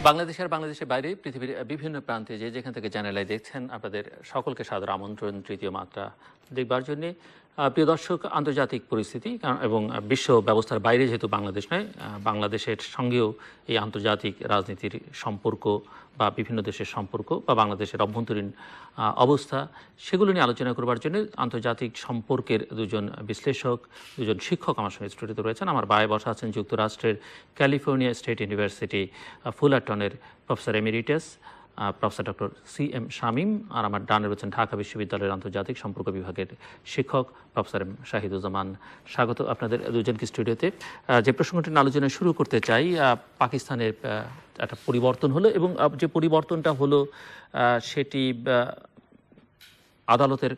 বাংলাদেশের বাইরে পৃথিবীর বিভিন্ন প্রান্তে যেখান থেকে চ্যানেলে দেখছেন আপনাদের সকলকে সাদর আমন্ত্রণ তৃতীয় মাত্রা দেখবার জন্য। প্রিয় দর্শক, আন্তর্জাতিক পরিস্থিতি এবং বিশ্ব ব্যবস্থার বাইরে যেহেতু বাংলাদেশ নয়, বাংলাদেশের সঙ্গেও এই আন্তর্জাতিক রাজনীতির সম্পর্ক বা বিভিন্ন দেশের সম্পর্ক বা বাংলাদেশের অভ্যন্তরীণ অবস্থা, সেগুলো নিয়ে আলোচনা করবার জন্য আন্তর্জাতিক সম্পর্কের দুজন বিশ্লেষক, দুজন শিক্ষক আমার সঙ্গে স্টুডিওতে রয়েছেন। আমার বায়ে বসা আছেন যুক্তরাষ্ট্রের ক্যালিফোর্নিয়া স্টেট ইউনিভার্সিটি ফুলারটনের professor emeritus professor doctor CM Shamim, আর আমার ডানে রয়েছেন ঢাকা বিশ্ববিদ্যালয়ের আন্তর্জাতিক সম্পর্ক বিভাগের শিক্ষক প্রফেসর M শাহিদুজ্জামান। স্বাগত আপনাদের দুজনকে স্টুডিওতে। যে প্রসঙ্গটি আলোচনা শুরু করতে চাই, পাকিস্তানের একটা পরিবর্তন হলো এবং যে পরিবর্তনটা হলো সেটি আদালতের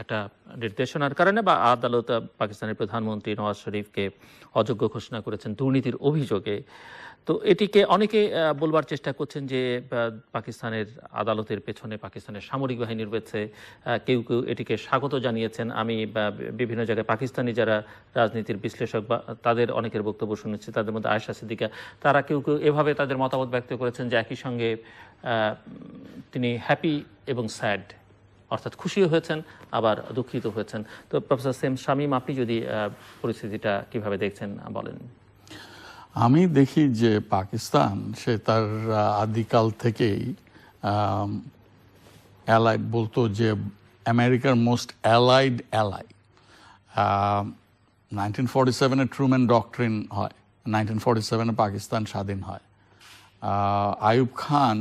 একটা নির্দেশনার কারণে, বা আদালত পাকিস্তানের প্রধানমন্ত্রী নওয়াজ শরীফকে অযোগ্য ঘোষণা করেছেন দুর্নীতির অভিযোগে। তো এটিকে অনেকে বলবার চেষ্টা করছেন যে পাকিস্তানের আদালতের পেছনে পাকিস্তানের সামরিক বাহিনী রয়েছে। কেউ কেউ এটিকে স্বাগত জানিয়েছেন। আমি বিভিন্ন জায়গায় পাকিস্তানি যারা রাজনীতির বিশ্লেষক বা তাদের অনেকের বক্তব্য শুনেছি, তাদের মধ্যে আয়েশা সিদ্দিকা, তারা কেউ কেউ এভাবে তাদের মতামত ব্যক্ত করেছেন যে একই সঙ্গে তিনি হ্যাপি এবং স্যাড, অর্থাৎ খুশিও হয়েছেন আবার দুঃখিত হয়েছেন। তো প্রফেসর CM শামীম, আপনি যদি পরিস্থিতিটা কিভাবে দেখছেন বলেন। আমি দেখি যে পাকিস্তান সে তার আদিকাল থেকেই অ্যালাইড, বলতো যে আমেরিকার মোস্ট অ্যালাইড অ্যালাই। 1947-এ ট্রুম্যান ডক্ট্রিন হয়, 1947-এ পাকিস্তান স্বাধীন হয়। আইয়ুব খান,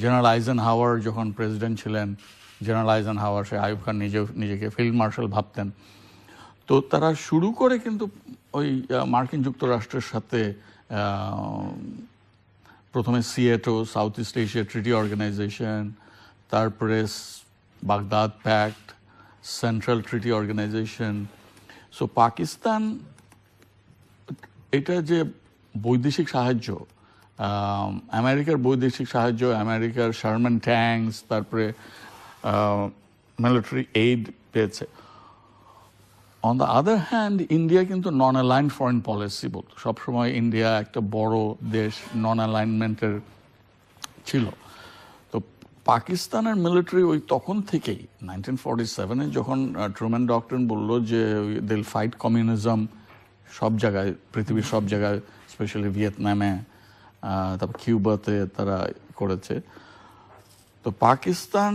জেনারেল আইজেনহাওয়ার যখন প্রেসিডেন্ট ছিলেন, জেনারেল আইজেনহাওয়ার সে আইয়ুব খান নিজেকে ফিল্ড মার্শাল ভাবতেন। তো তারা শুরু করে কিন্তু ওই মার্কিন যুক্তরাষ্ট্রের সাথে প্রথমে সিয়েটো, south east Asia treaty organization, তারপরে Baghdad pact, central treaty organization. So Pakistan এটা যে বৈদেশিক সাহায্য, আমেরিকার বৈদেশিক সাহায্য, আমেরিকার শারম্যান ট্যাঙ্কস, তারপরে মিলিটারি এইড পেয়েছে। On the other hand India কিন্তু নন অ্যালাইন্ড ফরেন পলিসি বলতো। সবসময় ইন্ডিয়া একটা বড় দেশ, নন অ্যালাইনমেন্টের ছিল। তো পাকিস্তানের মিলিটারি ওই তখন থেকেই 1947-এ যখন ট্রুম্যান ডক্ট্রিন বললো যে দিল ফাইট কমিউনিজম সব জায়গায়, পৃথিবীর সব জায়গায়, স্পেশালি ভিয়েতনামে, তারপর কিউবাতে তারা করেছে। তো পাকিস্তান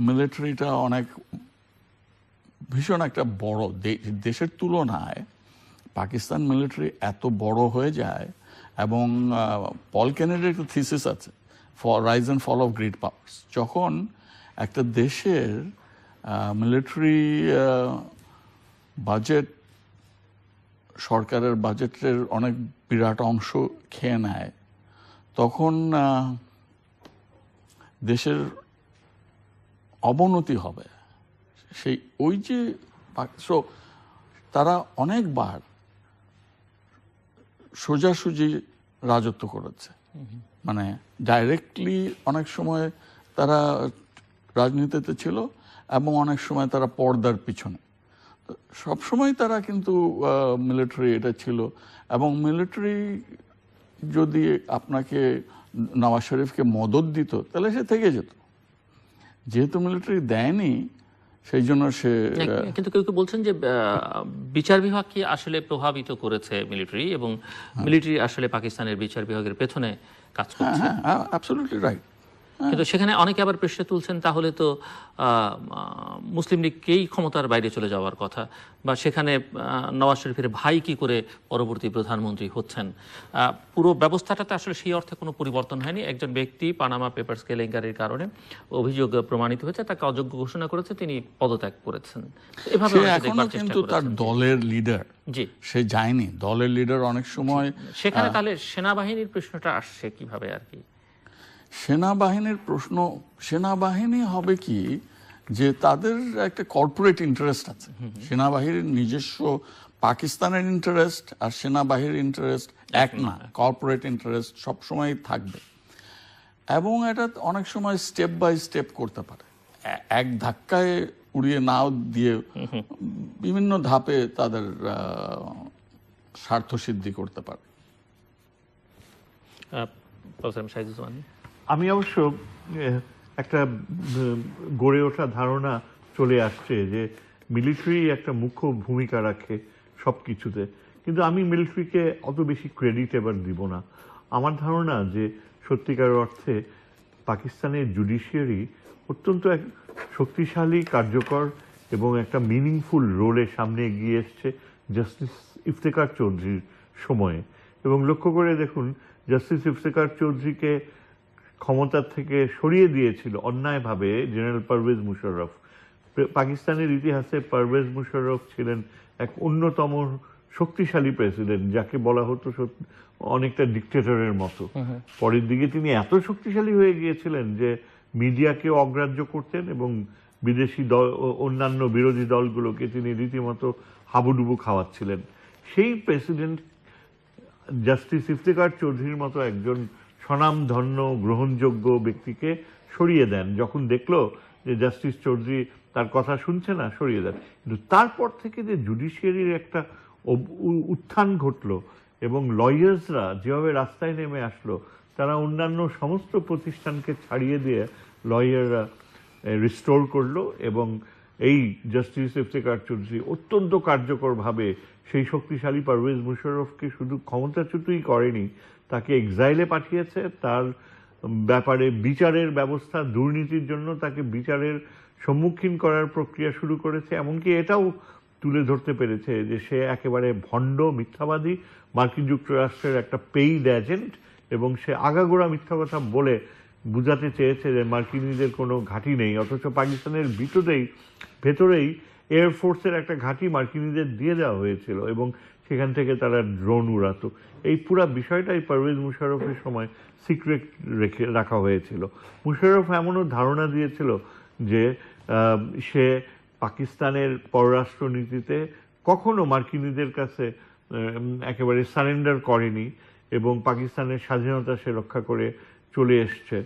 মিলিটারিটা অনেক ভীষণ একটা বড় দেশের তুলনায় পাকিস্তান মিলিটারি এত বড় হয়ে যায়। এবং পল কেনেডির একটা থিসিস আছে, rise and fall of great powers. যখন একটা দেশের মিলিটারি বাজেট সরকারের বাজেটের অনেক বিরাট অংশ খেয়ে নেয়, তখন দেশের অবনতি হবে। সেই ওই যে তারা অনেকবার সোজাসুজি রাজত্ব করেছে, মানে ডাইরেক্টলি অনেক সময় তারা রাজনীতিতে ছিল এবং অনেক সময় তারা পর্দার পিছনে। সবসময় তারা কিন্তু মিলিটারি এটা ছিল। এবং মিলিটারি যদি আপনাকে নওয়াজ শরীফকে মদত দিত তাহলে সে থেকে যেত। যেহেতু মিলিটারি দেয়নি, সেই জন্য সে। কিন্তু কেউ কেউ বলছেন যে বিচার বিভাগ কি আসলে প্রভাবিত করেছে মিলিটারি, এবং মিলিটারি আসলে পাকিস্তানের বিচার বিভাগের পেছনে কাজ করছে। হ্যাঁ, অ্যাবসলিউটলি রাইট। কিন্তু সেখানে অনেকে আবার প্রশ্ন তুলছেন, তাহলে তো মুসলিম লীগকেই ক্ষমতার বাইরে চলে যাওয়ার কথা, বা সেখানে নওয়াজ শরীফের ভাই কি করে পরবর্তী প্রধানমন্ত্রী হচ্ছেন। পুরো ব্যবস্থাটাতে আসলে সেই অর্থে কোনো পরিবর্তন হয়নি। একজন ব্যক্তি পানামা পেপারস কেলেঙ্কারির কারণে অভিযোগ প্রমাণিত হয়েছে, তাকে অযোগ্য ঘোষণা করেছে, তিনি পদত্যাগ করেছেন। এভাবে এখনো কিন্তু তার দলের লিডার, জি, সে যায়নি। দলের লিডার অনেক সময় সেখানে। তাহলে সেনাবাহিনীর প্রশ্নটা আসছে কিভাবে আর কি? সেনাবাহিনীর প্রশ্ন, সেনাবাহিনী হবে কি যে তাদের একটা কর্পোরেট ইন্টারেস্ট আছে। সেনাবাহিনীর নিজস্ব পাকিস্তানের ইন্টারেস্ট আর সেনাবাহিনীর ইন্টারেস্ট এক না, কর্পোরেট ইন্টারেস্ট সবসময় থাকবে। এবং এটা অনেক সময় স্টেপ বাই স্টেপ করতে পারে, এক ধাক্কায় উড়িয়ে নাও দিয়ে বিভিন্ন ধাপে তাদের স্বার্থ সিদ্ধি করতে পারে। প্রফেসর শাহিদুজ্জামান। আমি অবশ্য একটা গড়ে ওঠা ধারণা চলে আসছে যে মিলিটারি একটা মুখ্য ভূমিকা রাখে সব কিছুতে, কিন্তু আমি মিলিটারিকে অত বেশি ক্রেডিট এবার দিব না। আমার ধারণা যে সত্যিকার অর্থে পাকিস্তানের জুডিশিয়ারি অত্যন্ত এক শক্তিশালী, কার্যকর এবং একটা মিনিংফুল রোলে সামনে এগিয়ে এসছে জাস্টিস ইফতেখার চৌধুরীর সময়ে। এবং লক্ষ্য করে দেখুন, জাস্টিস ইফতেখার চৌধুরীকে ক্ষমতার থেকে সরিয়ে দিয়েছিল অন্যায়ভাবে জেনারেল পারভেজ মুশাররফ। পাকিস্তানের ইতিহাসে পারভেজ মুশাররফ ছিলেন এক অন্যতম শক্তিশালী প্রেসিডেন্ট, যাকে বলা হতো অনেকটা ডিক্টেটরের মতো। পরের দিকে তিনি এত শক্তিশালী হয়ে গিয়েছিলেন যে মিডিয়াকে অগ্রাহ্য করতেন এবং বিদেশি দল, অন্যান্য বিরোধী দলগুলোকে তিনি রীতিমতো হাবুডুবু খাওয়াচ্ছিলেন। সেই প্রেসিডেন্ট জাস্টিস ইফতেখার চৌধুরীর মতো একজন স্বনামধন্য গ্রহণযোগ্য ব্যক্তিকে সরিয়ে দেন। যখন দেখলো যে জাস্টিস চৌধুরী তার কথা শুনছে না, সরিয়ে দেন। কিন্তু তারপর থেকে যে জুডিশিয়ারির একটা উত্থান ঘটলো এবং লয়ার্সরা যেভাবে রাস্তায় নেমে আসলো, তারা অন্যান্য সমস্ত প্রতিষ্ঠানকে ছাড়িয়ে দিয়ে লয়াররা রিস্টোর করলো এবং এই জাস্টিস ইফতেখার চৌধুরী অত্যন্ত কার্যকরভাবে সেই শক্তিশালী পারভেজ মুশাররফকে শুধু ক্ষমতাচ্যুতই করেনি, তাকে এক্সাইলে পাঠিয়েছে, তার ব্যাপারে বিচারের ব্যবস্থা, দুর্নীতির জন্য তাকে বিচারের সম্মুখীন করার প্রক্রিয়া শুরু করেছে। এমনকি এটাও তুলে ধরতে পেরেছে যে সে একেবারে ভণ্ড, মিথ্যাবাদী, মার্কিন যুক্তরাষ্ট্রের একটা পেইড এজেন্ট, এবং সে আগাগোড়া মিথ্যা কথা বলে বুঝাতে চেয়েছে যে মার্কিনীদের কোনো ঘাঁটি নেই, অথচ পাকিস্তানের ভেতরেই এয়ারফোর্সের একটা ঘাঁটি মার্কিনীদের দিয়ে দেওয়া হয়েছিল এবং সেখান থেকে তারা ড্রোন উড়াতো। এই পুরা বিষয়টাই পারভেজ মুশাররফের সময় সিক্রেট রাখা হয়েছিল। মুশাররফ এমনও ধারণা দিয়েছিল যে সে পাকিস্তানের পররাষ্ট্রনীতিতে কখনো মার্কিনীদের কাছে একেবারে সারেন্ডার করেনি এবং পাকিস্তানের স্বাধীনতা সে রক্ষা করে চলে এসছে।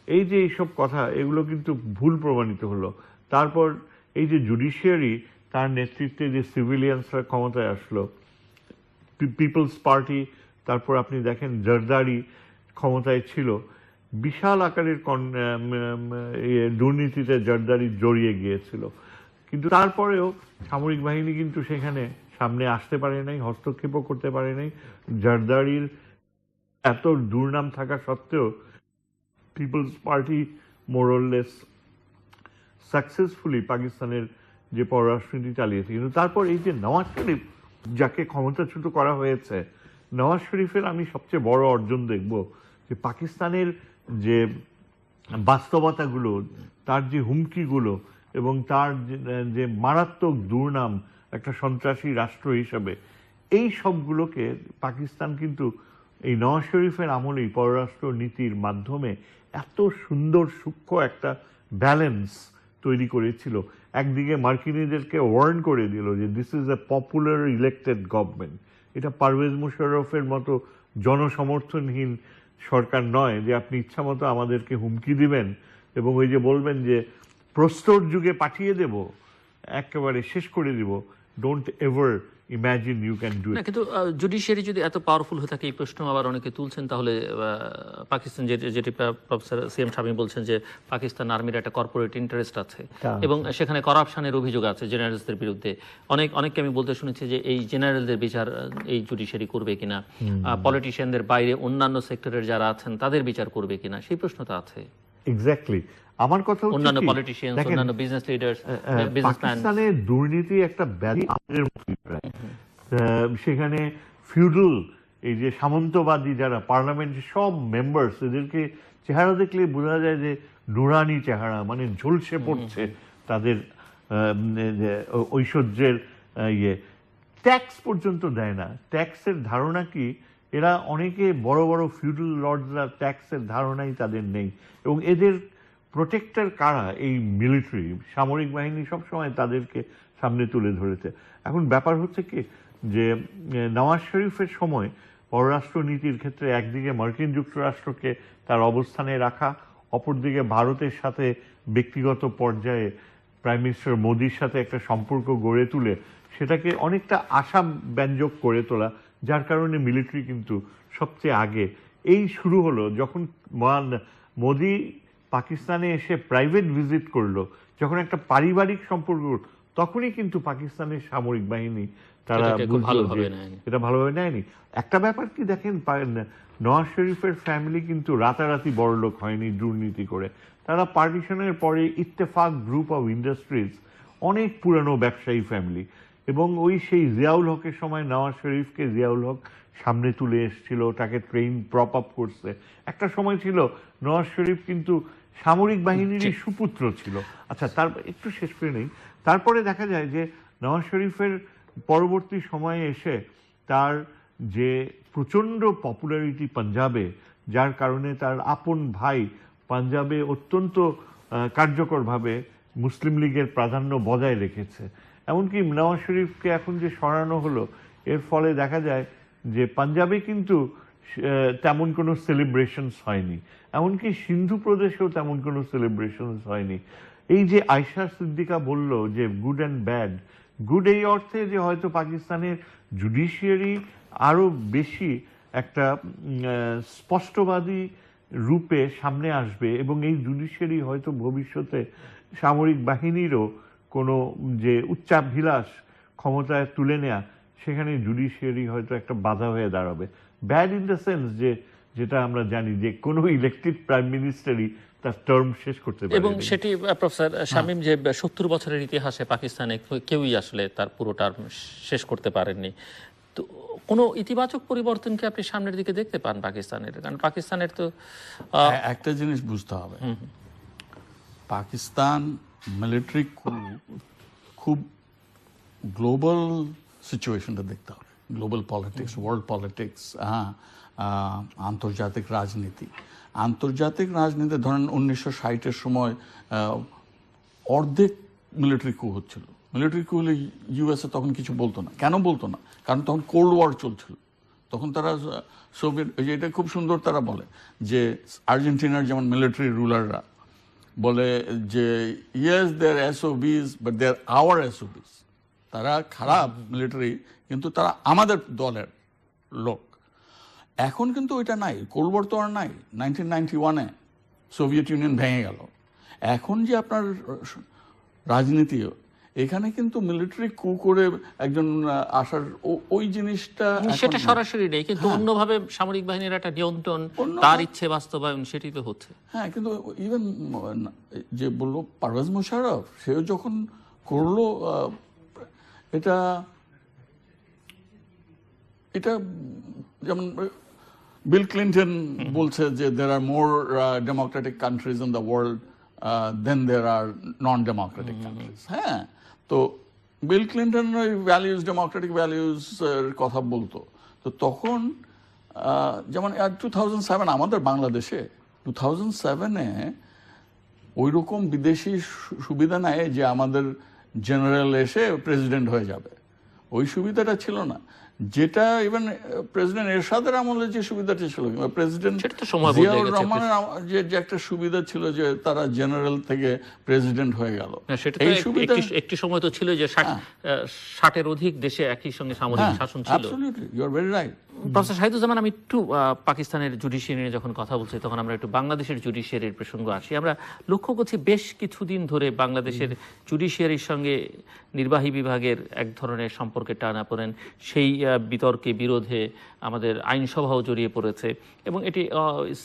এই যে এইসব কথা, এগুলো কিন্তু ভুল প্রমাণিত হলো। তারপর এই যে জুডিশিয়ারি, তার নেতৃত্বে যে সিভিলিয়ানসরা ক্ষমতায় আসলো, পিপলস পার্টি, তারপর আপনি দেখেন জারদারি ক্ষমতায় ছিল, বিশাল আকারের দুর্নীতিতে জারদারি জড়িয়ে গিয়েছিল। কিন্তু তারপরেও সামরিক বাহিনী কিন্তু সেখানে সামনে আসতে পারে নাই, হস্তক্ষেপও করতে পারে নাই। জারদারির এত দুর্নাম থাকা সত্ত্বেও পিপলস পার্টি মোরলেস সাকসেসফুলি পাকিস্তানের যে পররাষ্ট্রনীতি চালিয়েছে। কিন্তু তারপর এই যে নওয়াজ শরীফ, যাকে ক্ষমতাচ্যুত করা হয়েছে, নওয়াজ শরীফের আমি সবচেয়ে বড় অর্জন দেখব যে পাকিস্তানের যে বাস্তবতাগুলো, তার যে হুমকিগুলো এবং তার যে মারাত্মক দুর্নাম একটা সন্ত্রাসী রাষ্ট্র হিসাবে, এই সবগুলোকে পাকিস্তান কিন্তু এই নওয়াজ শরীফের আমলেই পররাষ্ট্র নীতির মাধ্যমে এত সুন্দর সূক্ষ্ম একটা ব্যালেন্স তৈরি করেছিল। একদিকে মার্কিনীদেরকে ওয়ার্ন করে দিল যে this is a popular elected government, এটা পারভেজ মুশাররফের মতো জনসমর্থনহীন সরকার নয় যে আপনি ইচ্ছা মতো আমাদেরকে হুমকি দিবেন এবং ওই যে বলবেন যে প্রস্তর যুগে পাঠিয়ে দেব, একেবারে শেষ করে দিব, don't ever imagine you can do it. কিন্তু জুডিশিয়ারি যদি এত পাওয়ারফুল হয়ে থাকে, এই প্রশ্ন আবার অনেকে তুলছেন, তাহলে পাকিস্তান যেটি প্রফেসর সিএম শামীম বলছেন যে পাকিস্তান আর্মির একটা কর্পোরেট ইন্টারেস্ট আছে এবং সেখানে করাপশনের অভিযোগ আছে জেনারেলসদের বিরুদ্ধে। অনেককে আমি বলতে শুনেছি যে এই জেনারেলদের বিচার এই জুডিশিয়ারি করবে কিনা, পলিটিশিয়ানদের বাইরে অন্যান্য সেক্টরের যারা আছেন তাদের বিচার করবে কিনা, সেই প্রশ্নটা আছে। এক্স্যাক্টলি আমার কথা হচ্ছে অন্যান্য পলিটিশিয়ান, অন্যান্য বিজনেস লিডার্স, বিজনেসম্যান। পাকিস্তানের দুর্নীতি একটা ব্যাধি, সেখানে ফিউডাল এই যে সামন্তবাদী যারা পার্লামেন্টের সব মেম্বার্স, এদেরকে চেহারা দেখলে বোঝা যায় যে নুরানি চেহারা, মানে ঝলসে পড়ছে তাদের ঐশ্বর্যের ইয়ে। ট্যাক্স পর্যন্ত দেয় না। ট্যাক্সের ধারণা কি, এরা অনেকে বড় বড় ফিউডাল লর্ডসরা ট্যাক্সের ধারণাই তাদের নেই এবং এদের প্রোটেক্টর কারা? এই মিলিটারি, সামরিক বাহিনী সবসময় তাদেরকে সামনে তুলে ধরেছে। এখন ব্যাপার হচ্ছে কি যে নওয়াজ শরীফের সময় পররাষ্ট্র নীতির ক্ষেত্রে একদিকে মার্কিন যুক্তরাষ্ট্রকে তার অবস্থানে রাখা, অপরদিকে ভারতের সাথে ব্যক্তিগত পর্যায়ে প্রাইম মিনিস্টার মোদির সাথে একটা সম্পর্ক গড়ে তুলে সেটাকে অনেকটা আশাব্যঞ্জক করে তোলা, যার কারণে মিলিটারি কিন্তু সবচেয়ে আগে এই শুরু হলো যখন মোদি পাকিস্তানে এসে প্রাইভেট ভিজিট করলো, যখন একটা পারিবারিক সম্পর্ক, তখনই কিন্তু পাকিস্তানের সামরিক বাহিনী তারা এটাকে খুব বুঝলো ভালোভাবে যে নেয়নি। এটা ভালোভাবে নেয়নি। একটা ব্যাপার কি দেখেন, নওয়াজ শরীফের ফ্যামিলি কিন্তু রাতারাতি বড়লোক হয়নি দুর্নীতি করে। তারা পার্টিশনের পরে ইত্তেফাক গ্রুপ অফ ইন্ডাস্ট্রিজ, অনেক পুরানো ব্যবসায়ী ফ্যামিলি, এবং ওই সেই জিয়াউল হকের সময় নওয়াজ শরীফকে জিয়াউল হক সামনে তুলে এসেছিল, তাকে ট্রেন প্রপ আপ করছে। একটা সময় ছিল নওয়াজ শরীফ কিন্তু সামরিক বাহিনীরই সুপুত্র ছিল। আচ্ছা, তার একটু শেষ করে নেই। তারপরে দেখা যায় যে নওয়াজ শরীফের পরবর্তী সময়ে এসে তার যে প্রচণ্ড পপুলারিটি পাঞ্জাবে, যার কারণে তার আপন ভাই পাঞ্জাবে অত্যন্ত কার্যকরভাবে মুসলিম লীগের প্রাধান্য বজায় রেখেছে। এমনকি নওয়াজ শরীফকে এখন যে সরানো হলো, এর ফলে দেখা যায় যে পাঞ্জাবে কিন্তু তেমন কোনো সেলিব্রেশনস হয়নি, এমনকি সিন্ধু প্রদেশেও তেমন কোনো সেলিব্রেশনস হয়নি। এই যে আয়শা সিদ্দিকা বলল যে গুড অ্যান্ড ব্যাড, গুড এই অর্থে যে হয়তো পাকিস্তানের জুডিশিয়ারি আরো বেশি একটা স্পষ্টবাদী রূপে সামনে আসবে, এবং এই জুডিশিয়ারি হয়তো ভবিষ্যতে সামরিক বাহিনীরও কোনো যে উচ্চাভিলাষ ক্ষমতায় তুলে নেয়া, সেখানে জুডিশিয়ারি হয়তো একটা বাধা হয়ে দাঁড়াবে। ব্যাড ইন দ্য সেন্স যে, যেটা আমরা জানি যে কোনো ইলেক্টেড প্রাইম মিনিস্টারই তার টার্ম শেষ করতে পারে, এবং সেটি প্রফেসর শামীম যে 70 বছরের ইতিহাসে পাকিস্তানে কেউই আসলে তার পুরো টার্ম শেষ করতে পারেননি। তো কোনো ইতিবাচক পরিবর্তন কি আপনি সামনের দিকে দেখতে পান পাকিস্তানের? কারণ পাকিস্তানের তো একটা জিনিস বুঝতে হবে, পাকিস্তান মিলিটারি খুব গ্লোবাল সিচুয়েশনটা দেখতে হবে, গ্লোবাল পলিটিক্স, ওয়ার্ল্ড পলিটিক্স, আন্তর্জাতিক রাজনীতি। আন্তর্জাতিক রাজনীতি ধরেন 1960-এর সময় অর্ধেক মিলিটারি কু হচ্ছিল। মিলিটারি কু হলে ইউএসএ তখন কিছু বলতো না। কেন বলতো না? কারণ তখন কোল্ড ওয়ার চলছিল। তখন তারা সোভিয়েত, এটা খুব সুন্দর তারা বলে যে আর্জেন্টিনার যেমন মিলিটারি রুলাররা বলে যে yes they're SOBs but they're our SOBs. তারা খারাপ মিলিটারি, কিন্তু তারা আমাদের দলের লোক। এখন কিন্তু ওইটা নাই, কোল্ড ওয়ার তো আর নাই। 1991-এ সোভিয়েত ইউনিয়ন ভেঙে গেল। এখন যে আপনার রাজনীতি, এখানে কিন্তু মিলিটারি কু করে একজন আসার ওই জিনিসটা সেটা সরাসরি নেই, কিন্তু অন্যভাবে সামরিক বাহিনীর একটা নিয়ন্ত্রণ, তার ইচ্ছে বাস্তবায়ন, সেটি তো হচ্ছে। হ্যাঁ, কিন্তু ইভেন যে বললো পারভেজ মোশাররফ, সেও যখন করলো এটা যেমন বিল ক্লিন্টন বলছে যে there are more democratic countries in the world than there are non democratic countries. হ্যাঁ, তো বিল ক্লিন্টন ওই ভ্যালিউজ, ডেমোক্রেটিক ভ্যালিউজ এর কথা বলতো। তো তখন যেমন 2007 আমাদের বাংলাদেশে 2007-এ ওই রকম বিদেশি সুবিধা নেয় যে আমাদের জেনারেল এসে প্রেসিডেন্ট হয়ে যাবে, ওই সুবিধাটা ছিল না। যেটা ইভেন প্রেসিডেন্ট এরশাদের আমলে যে সুবিধাটা ছিল, প্রেসিডেন্ট জিয়াউর রহমানের যে একটা সুবিধা ছিল যে তারা জেনারেল থেকে প্রেসিডেন্ট হয়ে গেল, এই সুবিধা একটি সময় তো ছিল যে 60-এর অধিক দেশে একই সঙ্গে সামরিক শাসন ছিল। Absolutely, you are very right. Professor Shahiduzzaman, আমি একটু পাকিস্তানের জুডিশিয়ারি নিয়ে যখন কথা বলছি, তখন আমরা একটু বাংলাদেশের জুডিশিয়ারির প্রসঙ্গ আসি। আমরা লক্ষ্য করছি বেশ কিছুদিন ধরে বাংলাদেশের জুডিশিয়ারির সঙ্গে নির্বাহী বিভাগের এক ধরনের সম্পর্কে টানাপোড়েন, সেই বিতর্কে বিরোধে আমাদের আইনসভাও জড়িয়ে পড়েছে, এবং এটি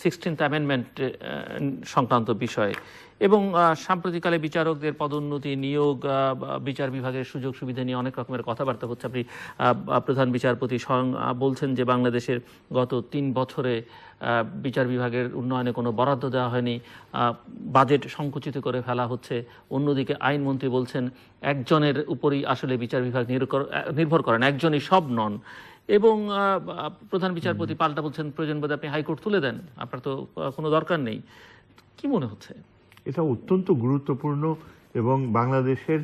16th অ্যামেন্ডমেন্ট সংক্রান্ত বিষয়। এবং সাম্প্রতিককালে বিচারকদের পদোন্নতি, নিয়োগ, বিচার বিভাগের সুযোগ সুবিধা নিয়ে অনেক রকমের কথাবার্তা হচ্ছে। আপনি প্রধান বিচারপতি স্বয়ং বলছেন যে বাংলাদেশের গত 3 বছরে বিচার বিভাগের উন্নয়নে কোনো বরাদ্দ দেওয়া হয়নি, বাজেট সংকুচিত করে ফেলা হচ্ছে। অন্যদিকে আইনমন্ত্রী বলছেন একজনের উপরই আসলে বিচার বিভাগ নির্ভর করেন, একজনই সব নন। এবং প্রধান বিচারপতি পাল্টা বলছেন প্রয়োজন বোধে আপনি হাইকোর্ট তুলে দেন, আপনার তো কোনো দরকার নেই। কি মনে হচ্ছে? এটা অত্যন্ত গুরুত্বপূর্ণ, এবং বাংলাদেশের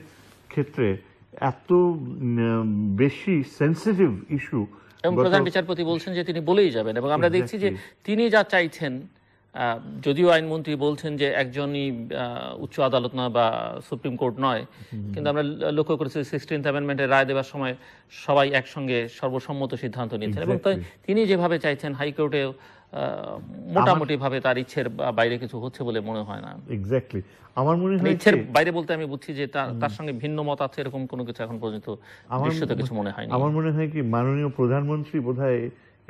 ক্ষেত্রে এত বেশি সেন্সিটিভ ইস্যু। এবং প্রধান বিচারপতি বলছেন যে তিনি বলেই যাবেন, এবং আমরা দেখছি যে তিনি যা চাইছেন যদিও আইনমন্ত্রী বলছেন যে একজনই উচ্চ আদালত না বা সুপ্রিম কোর্ট নয়, কিন্তু আমরা লক্ষ্য করেছি 16th অ্যামেন্ডমেন্টের রায় দেওয়ার সময় সবাই একসঙ্গে সর্বসম্মত সিদ্ধান্ত নিয়েছেন, এবং তাই তিনি যেভাবে চাইছেন হাইকোর্টেও মোটামুটি ভাবে তার ইচ্ছের বাইরে কিছু হচ্ছে বলে মনে হয় না। এক্স্যাক্টলি, আমার মনে হয় ইচ্ছের বাইরে বলতে আমি বুঝছি যে তার সঙ্গে ভিন্ন মত আছে, এরকম কোনো কিছু এখন পর্যন্ত দৃশ্যত কিছু মনে হয়নি। আমার মনে হয় কি মাননীয় প্রধানমন্ত্রী বোধহয়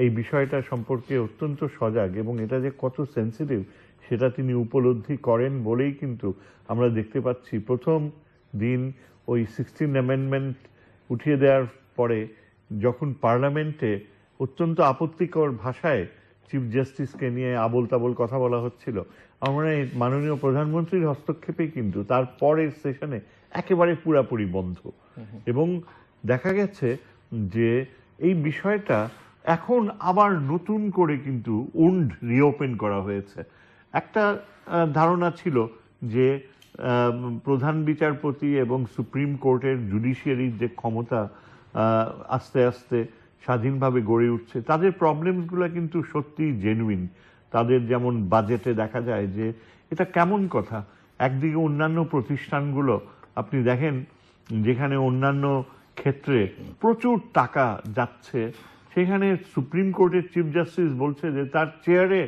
এই বিষয়টা সম্পর্কে অত্যন্ত সজাগ, এবং এটা যে কত সেন্সিটিভ সেটা তিনি উপলব্ধি করেন বলেই কিন্তু আমরা দেখতে পাচ্ছি প্রথম দিন ওই 16 অ্যামেন্ডমেন্ট উঠিয়ে দেওয়ার পরে যখন পার্লামেন্টে অত্যন্ত আপত্তিকর ভাষায় চিফ জাস্টিসকে নিয়ে আবোল তাবোল কথা বলা হচ্ছিল, আমার মনে হয় মাননীয় প্রধানমন্ত্রীর হস্তক্ষেপেই কিন্তু তার পরের সেশনে একেবারে পুরাপুরি বন্ধ। এবং দেখা গেছে যে এই বিষয়টা এখন আবার নতুন করে কিন্তু রিওপেন করা হয়েছে। একটা ধারণা ছিল যে প্রধান বিচারপতি এবং সুপ্রিম কোর্টের জুডিশিয়ারির যে ক্ষমতা আস্তে আস্তে স্বাধীনভাবে গড়ে উঠছে, তাদের প্রবলেমসগুলো কিন্তু সত্যিই জেনুইন। তাদের যেমন বাজেটে দেখা যায় যে এটা কেমন কথা, একদিকে অন্যান্য প্রতিষ্ঠানগুলো আপনি দেখেন যেখানে অন্যান্য ক্ষেত্রে প্রচুর টাকা যাচ্ছে, সেখানে সুপ্রিম কোর্টের চিফ জাস্টিস বলছে যে তার চেয়ারে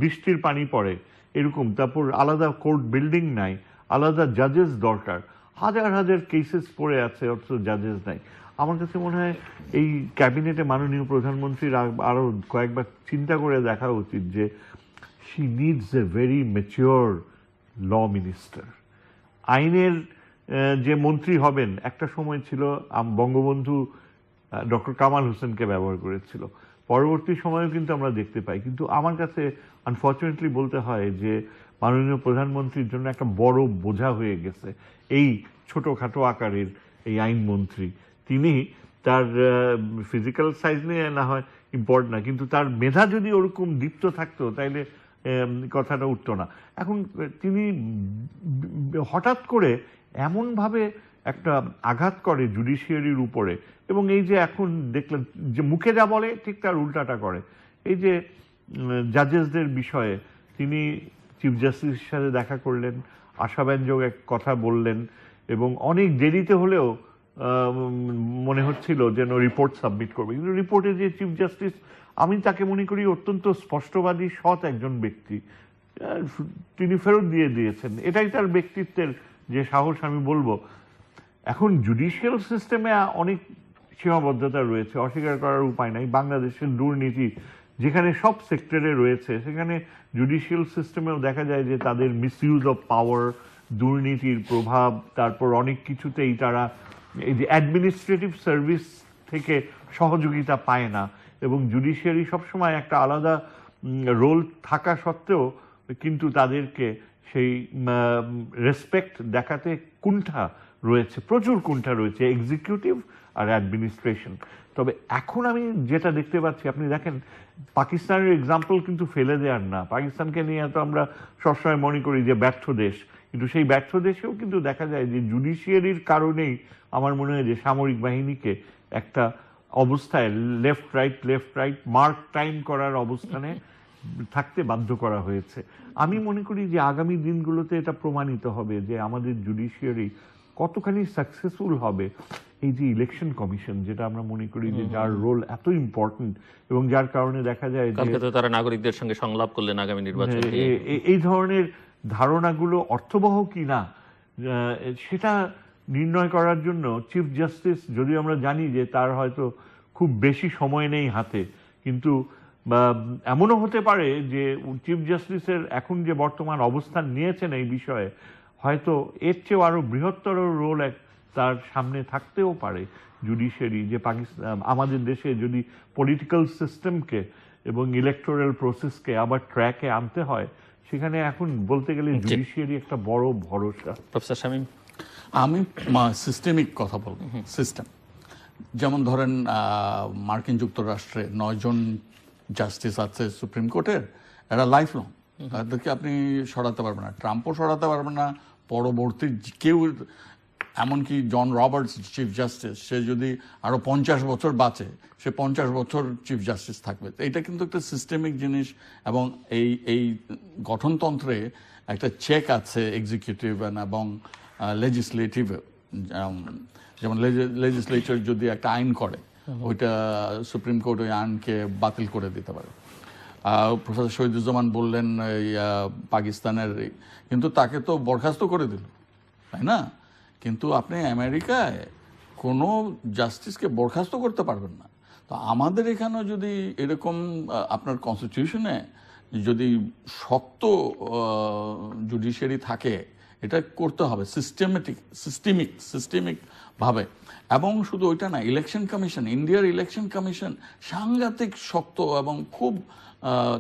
বৃষ্টির পানি পড়ে এরকম, তারপর আলাদা কোর্ট বিল্ডিং নাই, আলাদা জাজেস দরকার, হাজার হাজার কেসেস পড়ে আছে অথচ জাজেস নাই। আমার কাছে মনে হয় এই ক্যাবিনেটে মাননীয় প্রধানমন্ত্রীর আরো কয়েকবার চিন্তা করে দেখা উচিত যে she needs a very mature law minister. আইনের যে মন্ত্রী হবেন, একটা সময় ছিল বঙ্গবন্ধু ডক্টর কামাল হোসেনকে ব্যবহার করেছিল, পরবর্তী সময়েও কিন্তু আমরা দেখতে পাই। কিন্তু আমার কাছে আনফর্চুনেটলি বলতে হয় যে মাননীয় প্রধানমন্ত্রীর জন্য একটা বড় বোঝা হয়ে গেছে এই ছোটখাটো আকারের এই আইনমন্ত্রী। তিনি তার ফিজিক্যাল সাইজ নিয়ে না হয় ইম্পর্টেন্ট না, কিন্তু তার মেধা যদি ওরকম দীপ্ত থাকতো তাইলে কথাটা উঠতো না। এখন তিনি হঠাৎ করে এমনভাবে একটা আঘাত করে জুডিশিয়ারির উপরে, এবং এই যে এখন দেখলেন যে মুখে যা বলে ঠিক তার উল্টাটা করে। এই যে জাজেসদের বিষয়ে তিনি চিফ জাস্টিসের সাথে দেখা করলেন, আশাব্যঞ্জক এক কথা বললেন, এবং অনেক দেরিতে হলেও মনে হচ্ছিল যেন রিপোর্ট সাবমিট করবে, কিন্তু রিপোর্টে যে চিফ জাস্টিস, আমি তাকে মনে করি অত্যন্ত স্পষ্টবাদী সৎ একজন ব্যক্তি, তিনি ফেরত দিয়ে দিয়েছেন। এটাই তার ব্যক্তিত্বের যে সাহস আমি বলবো। এখন জুডিশিয়াল সিস্টেমে অনেক সীমাবদ্ধতা রয়েছে, অস্বীকার করার উপায় নাই। বাংলাদেশের দুর্নীতি যেখানে সব সেক্টরে রয়েছে, সেখানে জুডিশিয়াল সিস্টেমেও দেখা যায় যে তাদের মিসইউজ অফ পাওয়ার, দুর্নীতির প্রভাব, তারপর অনেক কিছুতেই তারা এই যে অ্যাডমিনিস্ট্রেটিভ সার্ভিস থেকে সহযোগিতা পায় না, এবং জুডিশিয়ারি সবসময় একটা আলাদা রোল থাকা সত্ত্বেও কিন্তু তাদেরকে সেই রেসপেক্ট দেখাতে কুণ্ঠা রয়েছে, প্রচুর কুণ্ঠা রয়েছে, এক্সিকিউটিভ আর অ্যাডমিনিস্ট্রেশন। তবে এখন আমি যেটা দেখতে পাচ্ছি, আপনি দেখেন পাকিস্তানের এক্সাম্পল কিন্তু ফেলে দেওয়ার না। পাকিস্তানকে নিয়ে তো আমরা সবসময় মনে করি যে ব্যর্থ দেশ, কিন্তু সেই ব্যর্থ দেশেও কিন্তু দেখা যায় যে জুডিশিয়ারির কারণেই আমার মনে হয় যে সামরিক বাহিনীকে একটা অবস্থায় লেফট রাইট মার্ক টাইম করার অবস্থানে থাকতে বাধ্য করা হয়েছে। আমি মনে করি যে আগামী দিনগুলোতে এটা প্রমাণিত হবে যে আমাদের জুডিশিয়ারি কতখানি সাকসেসফুল হবে। এই যে ইলেকশন কমিশন, যেটা আমরা মনে করি যে যার রোল এত ইম্পর্টেন্ট, এবং যার কারণে দেখা যায় যে তারা নাগরিকদের সঙ্গে সংলাপ করলেন আগামী নির্বাচনে, এই ধরনের ধারণাগুলো অর্থবহ কি না সেটা নির্ণয় করার জন্য চিফ জাস্টিস, যদিও আমরা জানি যে তার হয়তো খুব বেশি সময় নেই হাতে, কিন্তু এমনও হতে পারে যে চিফ জাস্টিসের এখন যে বর্তমান অবস্থান নিয়েছেন এই বিষয়ে, হয়তো এর চেয়েও আরো বৃহত্তর রোল তার সামনে থাকতেও পারে জুডিশিয়ারি। যে পাকিস্তান, আমাদের দেশে যদি পলিটিক্যাল সিস্টেমকে এবং ইলেকটোরাল প্রসেসকে আবার ট্র্যাকে আনতে হয়, সেখানে এখন বলতে গেলে জুডিশিয়ারি একটা বড় ভরসা। প্রফেসর শামীম, আমি সিস্টেমিক কথা বলবো। সিস্টেম যেমন ধরেন মার্কিন যুক্তরাষ্ট্রে 9 জন জাস্টিস আছে সুপ্রিম কোর্টের, এরা লাইফ লং, তাদেরকে আপনি সরাতে পারবেন না, ট্রাম্পও সরাতে পারবেন না, পরবর্তী কেউ, এমনকি জন রবার্টস চিফ জাস্টিস, সে যদি আরো 50 বছর বাঁচে, সে 50 বছর চিফ জাস্টিস থাকবে। এটা কিন্তু একটা সিস্টেমিক জিনিস, এবং এই গঠনতন্ত্রে একটা চেক আছে এক্সিকিউটিভ এবং লেজিসলেটিভ, যেমন লেজিসলেচার যদি একটা আইন করে ওইটা সুপ্রিম কোর্ট ওই আইনকে বাতিল করে দিতে পারে। প্রফেসর শহীদুজ্জামান বললেন এই পাকিস্তানের, কিন্তু তাকে তো বরখাস্ত করে দিল, তাই না? কিন্তু আপনি আমেরিকায় কোনো জাস্টিসকে বরখাস্ত করতে পারবেন না। তো আমাদের এখানেও যদি এরকম আপনার কনস্টিটিউশনে যদি শক্ত জুডিশিয়ারি থাকে, এটা করতে হবে সিস্টেমিক ভাবে। এবং শুধু ওইটা না, ইলেকশন কমিশন, ইন্ডিয়ার ইলেকশন কমিশন সাংঘাতিক শক্ত এবং খুব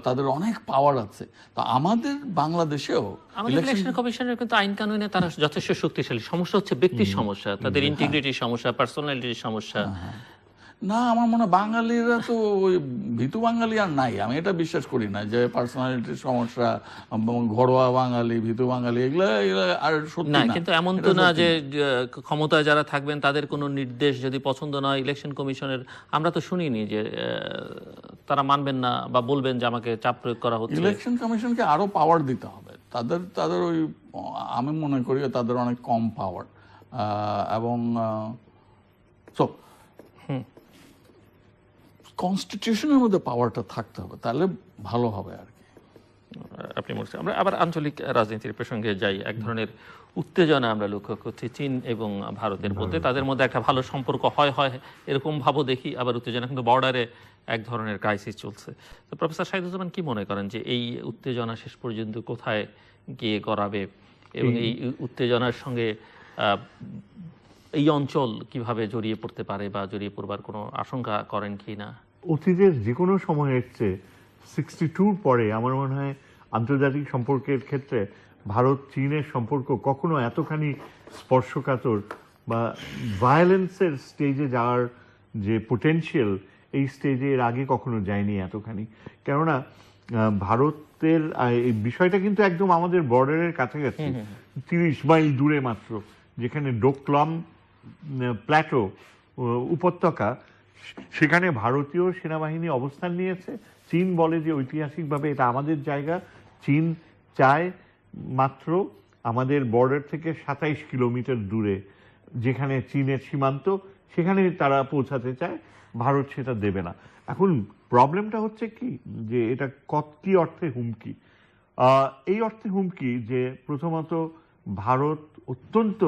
তাদের অনেক পাওয়ার আছে। তো আমাদের বাংলাদেশেও ইলেকশন কমিশনের কিন্তু আইন কানুনে তারা যথেষ্ট শক্তিশালী। সমস্যা হচ্ছে ব্যক্তির সমস্যা, তাদের ইন্টিগ্রিটির সমস্যা, পার্সোনালিটির সমস্যা। না, আমার মনে হয় বাঙালিরা তো ওই ভীতু বাঙালি আর নাই, আমি এটা বিশ্বাস করি না যে পার্সোনালিটির সমস্যা, ঘরোয়া বাঙালি, ভীতু বাঙালি এগুলা আর সত্যি না। না। কিন্তু এমন তো না যে ক্ষমতায় যারা থাকবেন তাদের কোনো নির্দেশ যদি পছন্দ নয় ইলেকশন কমিশনের, আমরা তো শুনিনি যে তারা মানবেন না বা বলবেন যে আমাকে চাপ প্রয়োগ করা হচ্ছে। ইলেকশন কমিশনকে আরো পাওয়ার দিতে হবে। তাদের ওই আমি মনে করি তাদের অনেক কম পাওয়ার, এবং কনস্টিটিউশনের মধ্যে পাওয়ারটা থাকতে হবে, তাহলে ভালো হবে আর কি। আপনি বলছেন। আমরা আবার আঞ্চলিক রাজনীতির প্রসঙ্গে যাই। এক ধরনের উত্তেজনা আমরা লক্ষ্য করছি চীন এবং ভারতের মধ্যে। তাদের মধ্যে একটা ভালো সম্পর্ক হয় এরকম ভাবও দেখি, আবার উত্তেজনা, কিন্তু বর্ডারে এক ধরনের ক্রাইসিস চলছে। তো প্রফেসর শহীদুজ্জামান কি মনে করেন যে এই উত্তেজনা শেষ পর্যন্ত কোথায় গিয়ে গড়াবে, এবং এই উত্তেজনার সঙ্গে এই অঞ্চল কিভাবে জড়িয়ে পড়তে পারে বা জড়িয়ে পড়বার কোনো আশঙ্কা করেন কি না? অতীতের যে কোনো সময়ের চেয়ে 62 পরে আমার মনে হয় আন্তর্জাতিক সম্পর্কের ক্ষেত্রে ভারত চীনের সম্পর্ক কখনো এতখানি স্পর্শকাতর বা ভায়োলেন্সের স্টেজে যাওয়ার যে পোটেনশিয়াল, এই স্টেজে এর আগে কখনো যায়নি এতখানি। কেননা ভারতের এই বিষয়টা কিন্তু একদম আমাদের বর্ডারের কাছাকাছি, 30 মাইল দূরে মাত্র, যেখানে ডোকলাম প্ল্যাটো উপত্যকা, সেখানে ভারতীয় সেনাবাহিনী অবস্থান নিয়েছে। চীন বলে যে ঐতিহাসিকভাবে এটা আমাদের জায়গা। চীন চায় মাত্র আমাদের বর্ডার থেকে 27 কিলোমিটার দূরে যেখানে চীনের সীমান্ত, সেখানে তারা পৌঁছাতে চায়। ভারত সেটা দেবে না। এখন প্রবলেমটা হচ্ছে কি, যে এটা কি অর্থে হুমকি? এই অর্থে হুমকি যে প্রথমত ভারত অত্যন্ত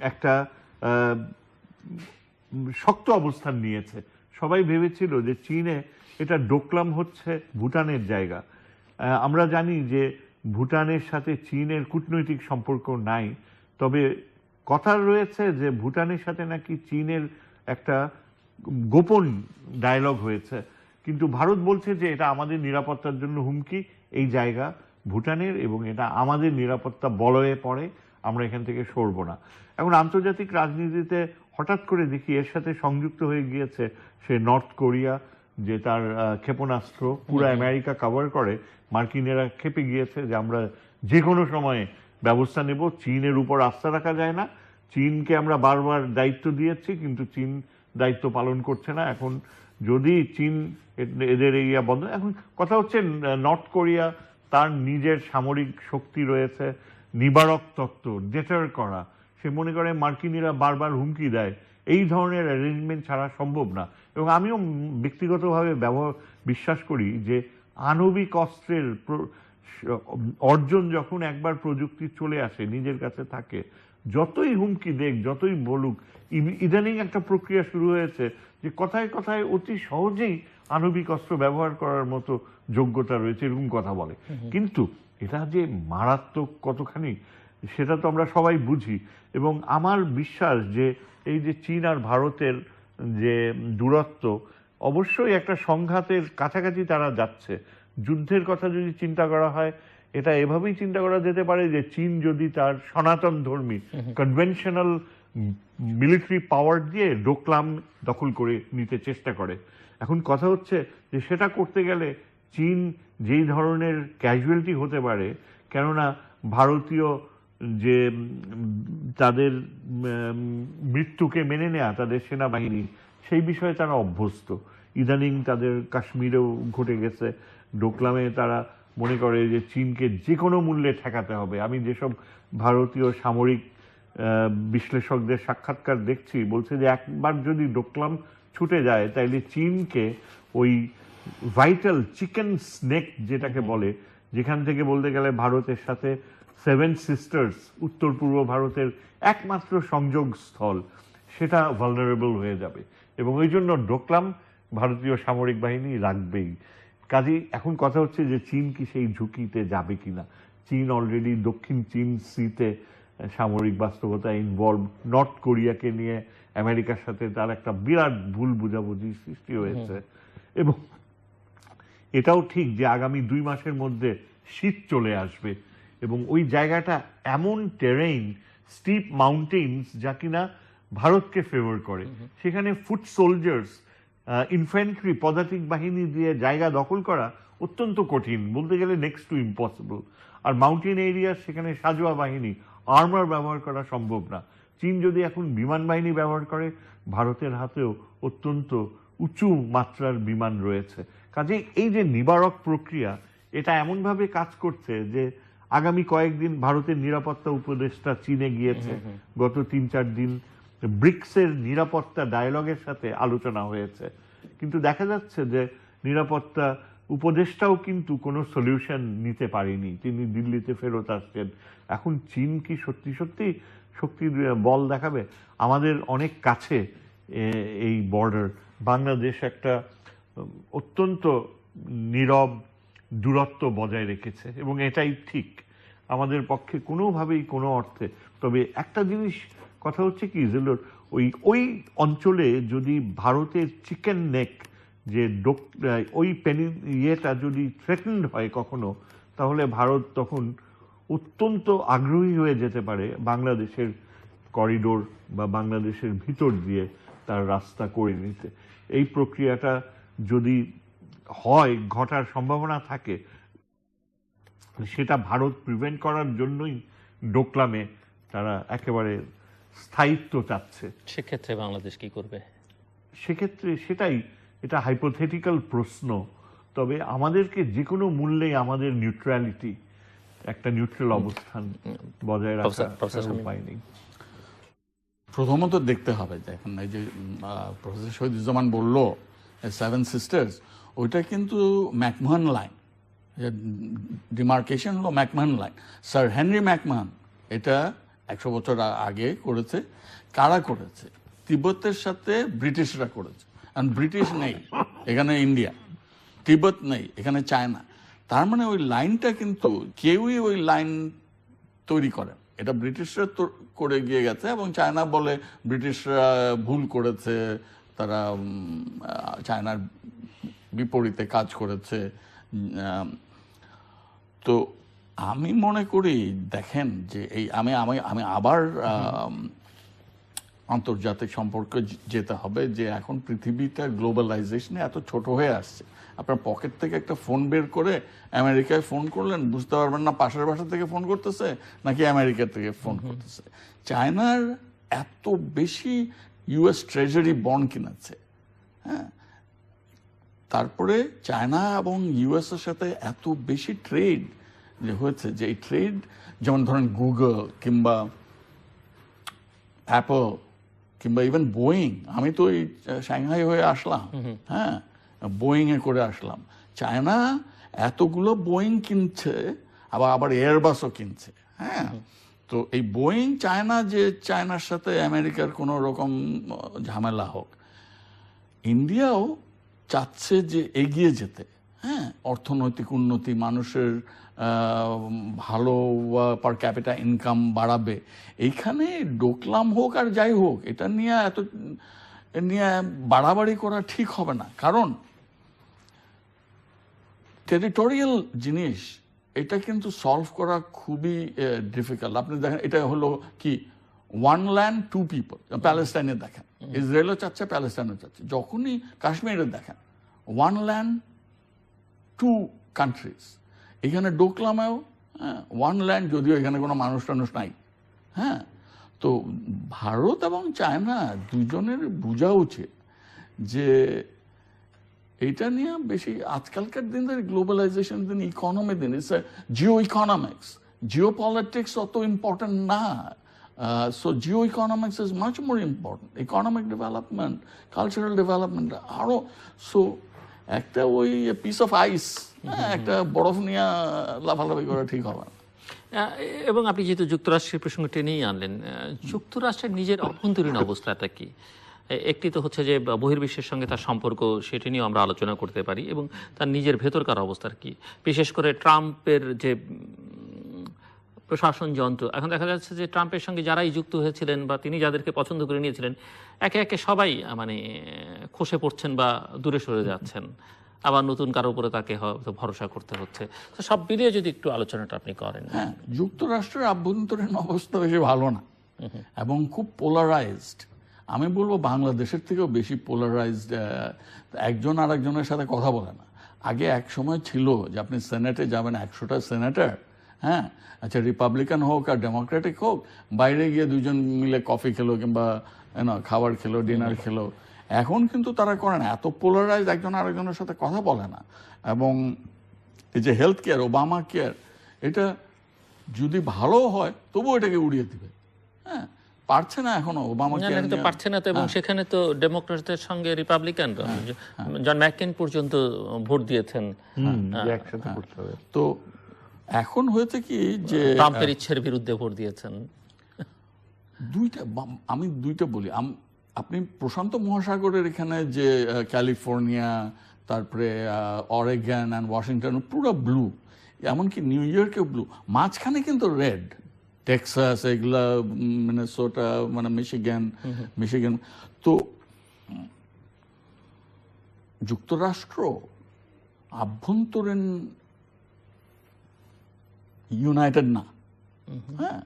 একটা শক্ত অবস্থান নিয়েছে। সবাই ভেবেছিল যে চীনে এটা ডোকলাম হচ্ছে ভুটানের জায়গা। আমরা জানি যে ভুটানের সাথে চীনের কূটনৈতিক সম্পর্ক নাই, তবে কথা রয়েছে যে ভুটানের সাথে নাকি চীনের একটা গোপন ডায়লগ হয়েছে। কিন্তু ভারত বলছে যে এটা আমাদের নিরাপত্তার জন্য হুমকি, এই জায়গা ভুটানের, এবং এটা আমাদের নিরাপত্তা বলয়ে পড়ে, আমরা এখান থেকে সরব না। এখন আন্তর্জাতিক রাজনীতিতে হঠাৎ করে দেখি এর সাথে সংযুক্ত হয়ে গিয়েছে সে নর্থ কোরিয়া, যে তার ক্ষেপণাস্ত্র পুরো আমেরিকা কভার করে। মার্কিনেরা ক্ষেপে গিয়েছে যে আমরা যে কোনো সময়ে ব্যবস্থা নেব, চীনের উপর আস্থা রাখা যায় না। চীনকে আমরা বারবার দায়িত্ব দিয়েছি, কিন্তু চীন দায়িত্ব পালন করছে না। এখন যদি চীন এদের ইয়া বন্ধ, এখন কথা হচ্ছে নর্থ কোরিয়া তার নিজের সামরিক শক্তি রয়েছে, নিবারক তত্ত্ব, ডেটার করা, সে মনে করে মার্কিনীরা বারবার হুমকি দেয়, এই ধরনের অ্যারেঞ্জমেন্ট ছাড়া সম্ভব না। এবং আমিও ব্যক্তিগতভাবে বিশ্বাস করি যে আণবিক অস্ত্রের অর্জন যখন একবার প্রযুক্তি চলে আসে, নিজের কাছে থাকে, যতই হুমকি দেখ, যতই বলুক, ইদানিং একটা প্রক্রিয়া শুরু হয়েছে যে কথায় কথায় অতি সহজেই আণবিক অস্ত্র ব্যবহার করার মতো যোগ্যতা রয়েছে, এরকম কথা বলে। কিন্তু এটা যে মারাত্মক কতখানি সেটা তো আমরা সবাই বুঝি। এবং আমার বিশ্বাস যে এই যে চীন আর ভারতের যে দূরত্ব, অবশ্যই একটা সংঘাতের কাছাকাছি তারা যাচ্ছে। যুদ্ধের কথা যদি চিন্তা করা হয়, এটা এভাবেই চিন্তা করা যেতে পারে যে চীন যদি তার সনাতন ধর্মী কনভেনশনাল মিলিটারি পাওয়ার দিয়ে ডোকলাম দখল করে নিতে চেষ্টা করে। এখন কথা হচ্ছে যে সেটা করতে গেলে চীন যেই ধরনের ক্যাজুয়ালিটি হতে পারে, কেননা ভারতীয় যে তাদের মৃত্যুকে মেনে নেয়া তাদের সেনাবাহিনী, সেই বিষয়ে তারা অভ্যস্ত। ইদানিং তাদের কাশ্মীরেও ঘটে গেছে, ডোকলামে তারা মনে করে যে চীনকে যে কোনো মূল্যে ঠেকাতে হবে। আমি যেসব ভারতীয় সামরিক বিশ্লেষকদের সাক্ষাৎকার দেখছি, বলছে যে একবার যদি ডোকলাম ছুটে যায় তাইলে চীনকে ওই ভাইটাল চিকেন স্নেক যেটাকে বলে, যেখান থেকে বলতে গেলে ভারতের সাথে সেভেন সিস্টার্স উত্তর পূর্ব ভারতের একমাত্র সংযোগ স্থল, সেটা ভালনারেবল হয়ে যাবে। এবং ওই জন্য ডোকলাম ভারতীয় সামরিক বাহিনী রাখবেই। কাজেই এখন কথা হচ্ছে যে চীন কি সেই ঝুঁকিতে যাবে কিনা। চীন অলরেডি দক্ষিণ চীন সিতে সামরিক বাস্তবতায় ইনভলভ। নর্থ কোরিয়াকে নিয়ে আমেরিকার সাথে তার একটা বিরাট ভুল বুঝাবুঝি সৃষ্টি হয়েছে। এবং এটাও ঠিক যে আগামী 2 মাসের মধ্যে শীত চলে আসবে এবং ওই জায়গাটা এমন টেরেইন, স্টিপ মাউন্টেন্স, যা কিনা ভারতকে ফেভার করে। সেখানে ফুট সোলজার্স, ইনফ্যান্ট্রি, পদাতিক বাহিনী দিয়ে জায়গা দখল করা অত্যন্ত কঠিন, বলতে গেলে নেক্সট টু ইম্পসিবল। আর মাউন্টেন এরিয়া, সেখানে সাজোয়া বাহিনী, আর্মার ব্যবহার করা সম্ভব না। চীন যদি এখন বিমান বাহিনী ব্যবহার করে, ভারতের হাতেও অত্যন্ত উঁচু মাত্রার বিমান রয়েছে। কাজে এই যে নিবারক প্রক্রিয়া, এটা এমনভাবে কাজ করছে যে আগামী কয়েকদিন ভারতের নিরাপত্তা উপদেষ্টা চীনে গিয়েছে। গত 3-4 দিন ব্রিক্সের নিরাপত্তা ডায়ালগের সাথে আলোচনা হয়েছে, কিন্তু দেখা যাচ্ছে যে নিরাপত্তা উপদেষ্টাও কিন্তু কোনো সলিউশন নিতে পারেনি। তিনি দিল্লিতে ফেরত আসছেন। এখন চীন কি সত্যি সত্যি শক্তির বল দেখাবে? আমাদের অনেক কাছে এই বর্ডার। বাংলাদেশ একটা অত্যন্ত নীরব দূরত্ব বজায় রেখেছে এবং এটাই ঠিক আমাদের পক্ষে কোনোভাবেই কোনো অর্থে। তবে একটা জিনিস কথা হচ্ছে কি, যে ওই অঞ্চলে যদি ভারতের চিকেন নেক, যে ওই ইয়েটা যদি থ্রেটেন্ড হয় কখনো, তাহলে ভারত তখন অত্যন্ত আগ্রহী হয়ে যেতে পারে বাংলাদেশের করিডোর বা বাংলাদেশের ভিতর দিয়ে তার রাস্তা করে নিতে। এই প্রক্রিয়াটা যদি হয়, ঘটার সম্ভাবনা থাকে, সেটা ভারত প্রিভেন্ট করার জন্যই ডোকলামে তারা একেবারে স্থায়িত্ব চাচ্ছে। সেক্ষেত্রে বাংলাদেশ কি করবে? সেক্ষেত্রে সেটাই, এটা হাইপোথেটিক্যাল প্রশ্ন। তবে আমাদেরকে যে কোনো মূল্যে আমাদের নিউট্রালিটি, একটা নিউট্রাল অবস্থান বজায় রাখার উপায় নেই। প্রথমত দেখতে হবে, দেখেন এই যে প্রফেসর শহীদুজ্জামান বলল 7 সিস্টার্স, ওইটা কিন্তু ম্যাকমাহন লাইন, ডিমার্কেশন হলো McMahon line. Sir Henry McMahon এটা 100 বছর আগে করেছে। কারা করেছে? তিব্বতের সাথে ব্রিটিশরা করেছে। কারণ ব্রিটিশ নেই এখানে, ইন্ডিয়া, তিব্বত নেই এখানে, চায়না। তার মানে ওই লাইনটা কিন্তু কেউই ওই লাইন তৈরি করে, এটা ব্রিটিশরা করে গিয়ে গেছে। এবং চায়না বলে ব্রিটিশরা ভুল করেছে, তারা চায়নার বিপরীতে কাজ করেছে। তো আমি মনে করি, দেখেন যে এই আমি আবার আন্তর্জাতিক সম্পর্কে যেতে হবে, যে এখন পৃথিবীটা গ্লোবালাইজেশনে এত ছোট হয়ে আসছে। আপনার পকেট থেকে একটা ফোন বের করে আমেরিকায় ফোন করলেন, বুঝতে পারবেন না পাশের বাসা থেকে ফোন করতেছে নাকি আমেরিকা থেকে ফোন করতেছে। চায়নার এত বেশি ইউএস ট্রেজারি বন্ড কিনেছে, হ্যাঁ, তারপরে চায়না এবং ইউএস এর সাথে এত বেশি ট্রেড যে হয়েছে, যে এই ট্রেড, যেমন ধরেন গুগল কিংবা অ্যাপল কিংবা ইভেন বোয়িং, আমি তো এই সাংহাই হয়ে আসলাম, হ্যাঁ, বোয়িং এ করে আসলাম। চায়না এতগুলো বোয়িং কিনছে, আবার এয়ারবাসও কিনছে, হ্যাঁ। তো এই বোয়িং চায়না, যে চায়নার সাথে আমেরিকার কোনো রকম ঝামেলা হোক, ইন্ডিয়াও চাচ্ছে যে এগিয়ে যেতে, হ্যাঁ, অর্থনৈতিক উন্নতি, মানুষের ভালো পার ক্যাপিটা ইনকাম বাড়াবে। এইখানে ডোকলাম হোক আর যাই হোক, এটা নিয়ে বাড়াবাড়ি করা ঠিক হবে না। কারণ টেরিটোরিয়াল জিনিস, এটা কিন্তু সলভ করা খুবই ডিফিকাল্ট। আপনি দেখেন, এটা হলো কি, 1 land 2 people। প্যালেস্টাইনে দেখেন, ইসরায়েলও চাচ্ছে, প্যালেস্টাইনও চাচ্ছে। যখনই কাশ্মীরে দেখেন, 1 land 2 countries। এখানে ডোকলামেও 1 land, যদিও এখানে কোনো মানুষ টানুষ নাই, হ্যাঁ। তো ভারত এবং চায়না দুজনের বোঝা উচিত যে এটা নিয়ে বেশি আজকালকার দিন গ্লোবালাইজেশন দিন, ইকোনমি দিন, it's Jio economics, Jio politics অত ইম্পর্টেন্ট না। So Jio economics is much more important, economic development, cultural development আরো। সো একটা ওই পিস অফ আইস, একটা বরফ নিয়ে লাফালাফি করা ঠিক হবে না। এবং আপনি যেহেতু যুক্তরাষ্ট্রের প্রসঙ্গ টেনেই আনলেন, যুক্তরাষ্ট্রের নিজের অভ্যন্তরীণ অবস্থাটা কি? একটি তো হচ্ছে যে বহির্বিশ্বের সঙ্গে তার সম্পর্ক, সেটি নিয়েও আমরা আলোচনা করতে পারি, এবং তার নিজের ভেতরকার অবস্থার কি, বিশেষ করে ট্রাম্পের যে প্রশাসন যন্ত্র। এখন দেখা যাচ্ছে যে ট্রাম্পের সঙ্গে যারাই যুক্ত হয়েছিলেন বা তিনি যাদেরকে পছন্দ করে নিয়েছিলেন, একে একে সবাই মানে খসে পড়ছেন বা দূরে সরে যাচ্ছেন, আবার নতুন কারোর উপরে তাকে হয়তো ভরসা করতে হচ্ছে। তো সব মিলিয়ে যদি একটু আলোচনাটা আপনি করেন। হ্যাঁ, যুক্তরাষ্ট্রের আভ্যন্তরীণ অবস্থা বেশি ভালো না এবং খুব পোলারাইজড। আমি বলবো বাংলাদেশের থেকেও বেশি পোলারাইজড। একজন আর একজনের সাথে কথা বলে না। আগে এক সময় ছিল যে আপনি সেনেটে যাবেন 100টা সেনেটার, হ্যাঁ, আচ্ছা রিপাবলিকান হোক আর ডেমোক্রেটিক হোক, বাইরে গিয়ে দুজন মিলে কফি খেলো কিংবা খাবার খেলো, ডিনার খেলো। এখন কিন্তু তারা করে না, এত পোলারাইজ, একজন আরেকজনের সাথে কথা বলে না। এবং এই যে হেলথ কেয়ার, ওবামা কেয়ার, এটা যদি ভালো হয় তবুও এটাকে উড়িয়ে দিবে। হ্যাঁ, পারছে না এখনো ওবামা কেয়ার তো পারছে না তো, এবং সেখানে তো ডেমোক্রেটদের সঙ্গে রিপাবলিকানরা, জন ম্যাককেইন পর্যন্ত ভোট দিয়েছেন একসাথে করতে হবে। তো এখন হয়েছে কি যে ট্রাম্পের ইচ্ছের বিরুদ্ধে ভোট দিয়েছেন। আমি দুইটা বলি। আপনি প্রশান্ত মহাসাগরের এখানে যে ক্যালিফোর্নিয়া, তারপরে অরেগন অ্যান্ড ওয়াশিংটন পুরো ব্লু, এমনকি নিউ ইয়র্কেও ব্লু, মাঝখানে কিন্তু রেড, টেক্সাস, এগুলা মিনেসোটা, মানে মিশিগান। তো যুক্তরাষ্ট্র আভ্যন্তরীণ ইউনাইটেড না, হ্যাঁ,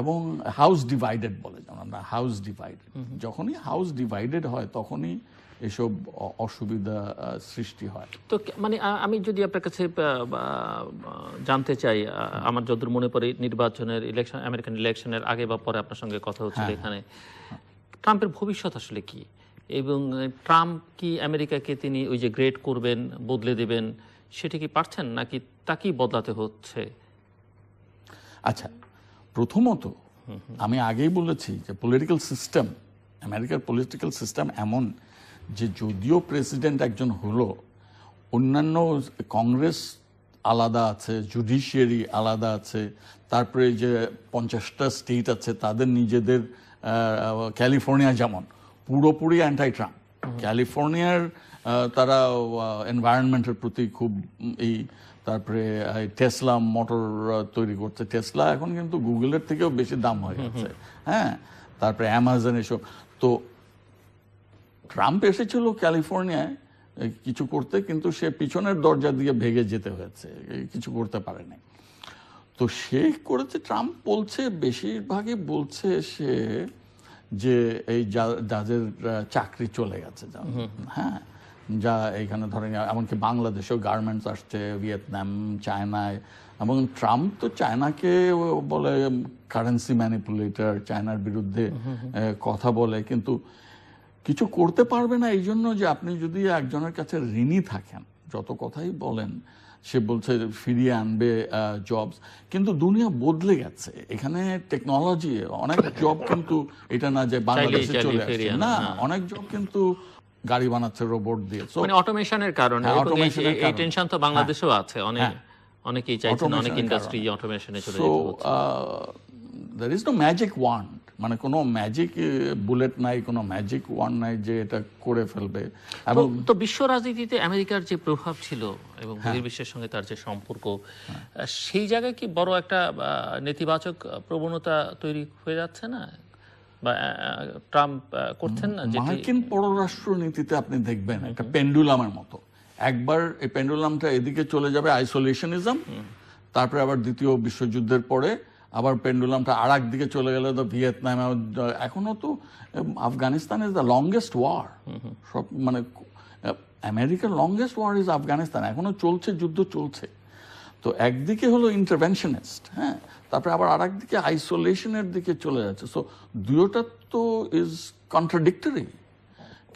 এবং হাউস ডিভাইডেড বলে, যেমন আমরা হাউস ডিভাইডেড, যখনই হাউস ডিভাইডেড হয় তখনই এসব অসুবিধা সৃষ্টি হয়। তো মানে আমি যদি আপনার কাছে জানতে চাই, আমার যতদূর মনে পড়ে নির্বাচনের ইলেকশন, আমেরিকান ইলেকশনের আগে বা পরে আপনার সঙ্গে কথা হচ্ছিল এখানে, ট্রাম্পের ভবিষ্যৎ আসলে কি, এবং ট্রাম্প কি আমেরিকাকে তিনি ওই যে গ্রেড করবেন, বদলে দেবেন, সেটা কি পারছেন, নাকি তাকেই বদলাতে হচ্ছে? আচ্ছা, প্রথমত আমি আগেই বলেছি যে পলিটিক্যাল সিস্টেম, আমেরিকার পলিটিক্যাল সিস্টেম এমন যে যদিও প্রেসিডেন্ট একজন হলো, অন্যান্য কংগ্রেস আলাদা আছে, জুডিশিয়ারি আলাদা আছে, তারপরে যে 50টা স্টেট আছে তাদের নিজেদের, ক্যালিফোর্নিয়া যেমন পুরোপুরি অ্যান্টাই ট্রাম্প। ক্যালিফোর্নিয়ার তারা এনভায়রনমেন্টের প্রতি খুব তারপরে টেসলা মোটর তৈরি করছে, টেসলা এখন কিন্তু গুগলের থেকেও বেশি দাম হয়ে যাচ্ছে, হ্যাঁ, তারপরে অ্যামাজন, এসব। তো ট্রাম্প এসেছিল ক্যালিফোর্নিয়ায় কিছু করতে, কিন্তু সে পিছনের দরজা দিয়ে ভেগে যেতে হয়েছে, কিছু করতে পারেনি। তো সে করেছে, ট্রাম্প বলছে, বেশিরভাগই বলছে সে যে এই যাদের চাকরি চলে গেছে, হ্যাঁ, যা এখানে ধরেন এমনকি বাংলাদেশেও গার্মেন্টস আসছে, ভিয়েতনাম, চায়নায়, এবং ট্রাম্প তো চায়নাকে বলে কারেন্সি ম্যানিপুলেটর, চায়নার বিরুদ্ধে কথা বলে, কিন্তু কিছু করতে পারবে না। এই জন্য যে আপনি যদি একজনের কাছে ঋণী থাকেন, যত কথাই বলেন, সে বলছে ফিরিয়ে আনবে জবস, কিন্তু দুনিয়া বদলে গেছে। এখানে টেকনোলজি, অনেক জব কিন্তু এটা না যে বাংলাদেশে চলে আসছে, না, অনেক জব কিন্তু গাড়ি বানাচ্ছে রোবট দিয়ে, মানে অটোমেশনের কারণে। এই টেনশন তো বাংলাদেশেও আছে, অনেকেই চাইছেন অনেক ইন্ডাস্ট্রি অটোমেশনে চলে যেতে হচ্ছে। there is no magic wand, মানে কোনো ম্যাজিক বুলেট নাই, কোনো ম্যাজিক ওয়ান্ড নাই যে এটা করে ফেলবে। এবং তো বিশ্ব রাজনীতিতে আমেরিকার যে প্রভাব ছিল এবং বহির্বিশ্বের সঙ্গে তার যে সম্পর্ক, সেই জায়গায় কি বড় একটা নেতিবাচক প্রবণতা তৈরি হয়ে যাচ্ছে না, বা ট্রাম্প করছেন না? মার্কিন পররাষ্ট্র নীতিতে আপনি দেখবেন একটা পেন্ডুলামের মতো, একবার এই পেন্ডুলামটা এদিকে চলে যাবে আইসোলেশনিজম, তারপরে আবার দ্বিতীয় বিশ্বযুদ্ধের পরে আবার পেন্ডুলামটা আর এক দিকে চলে গেলে তো ভিয়েতনামে, এখনো তো Afghanistan is the longest war, সব মানে আমেরিকার লংগেস্ট ওয়ার ইজ আফগানিস্তান, এখনো চলছে, যুদ্ধ চলছে। তো একদিকে হলো ইন্টারভেনশনিস্ট, হ্যাঁ, তারপরে আবার আর একদিকে আইসোলেশনের দিকে চলে যাচ্ছে। সো দুয়োটা তো ইজ কন্ট্রাডিক্টরি,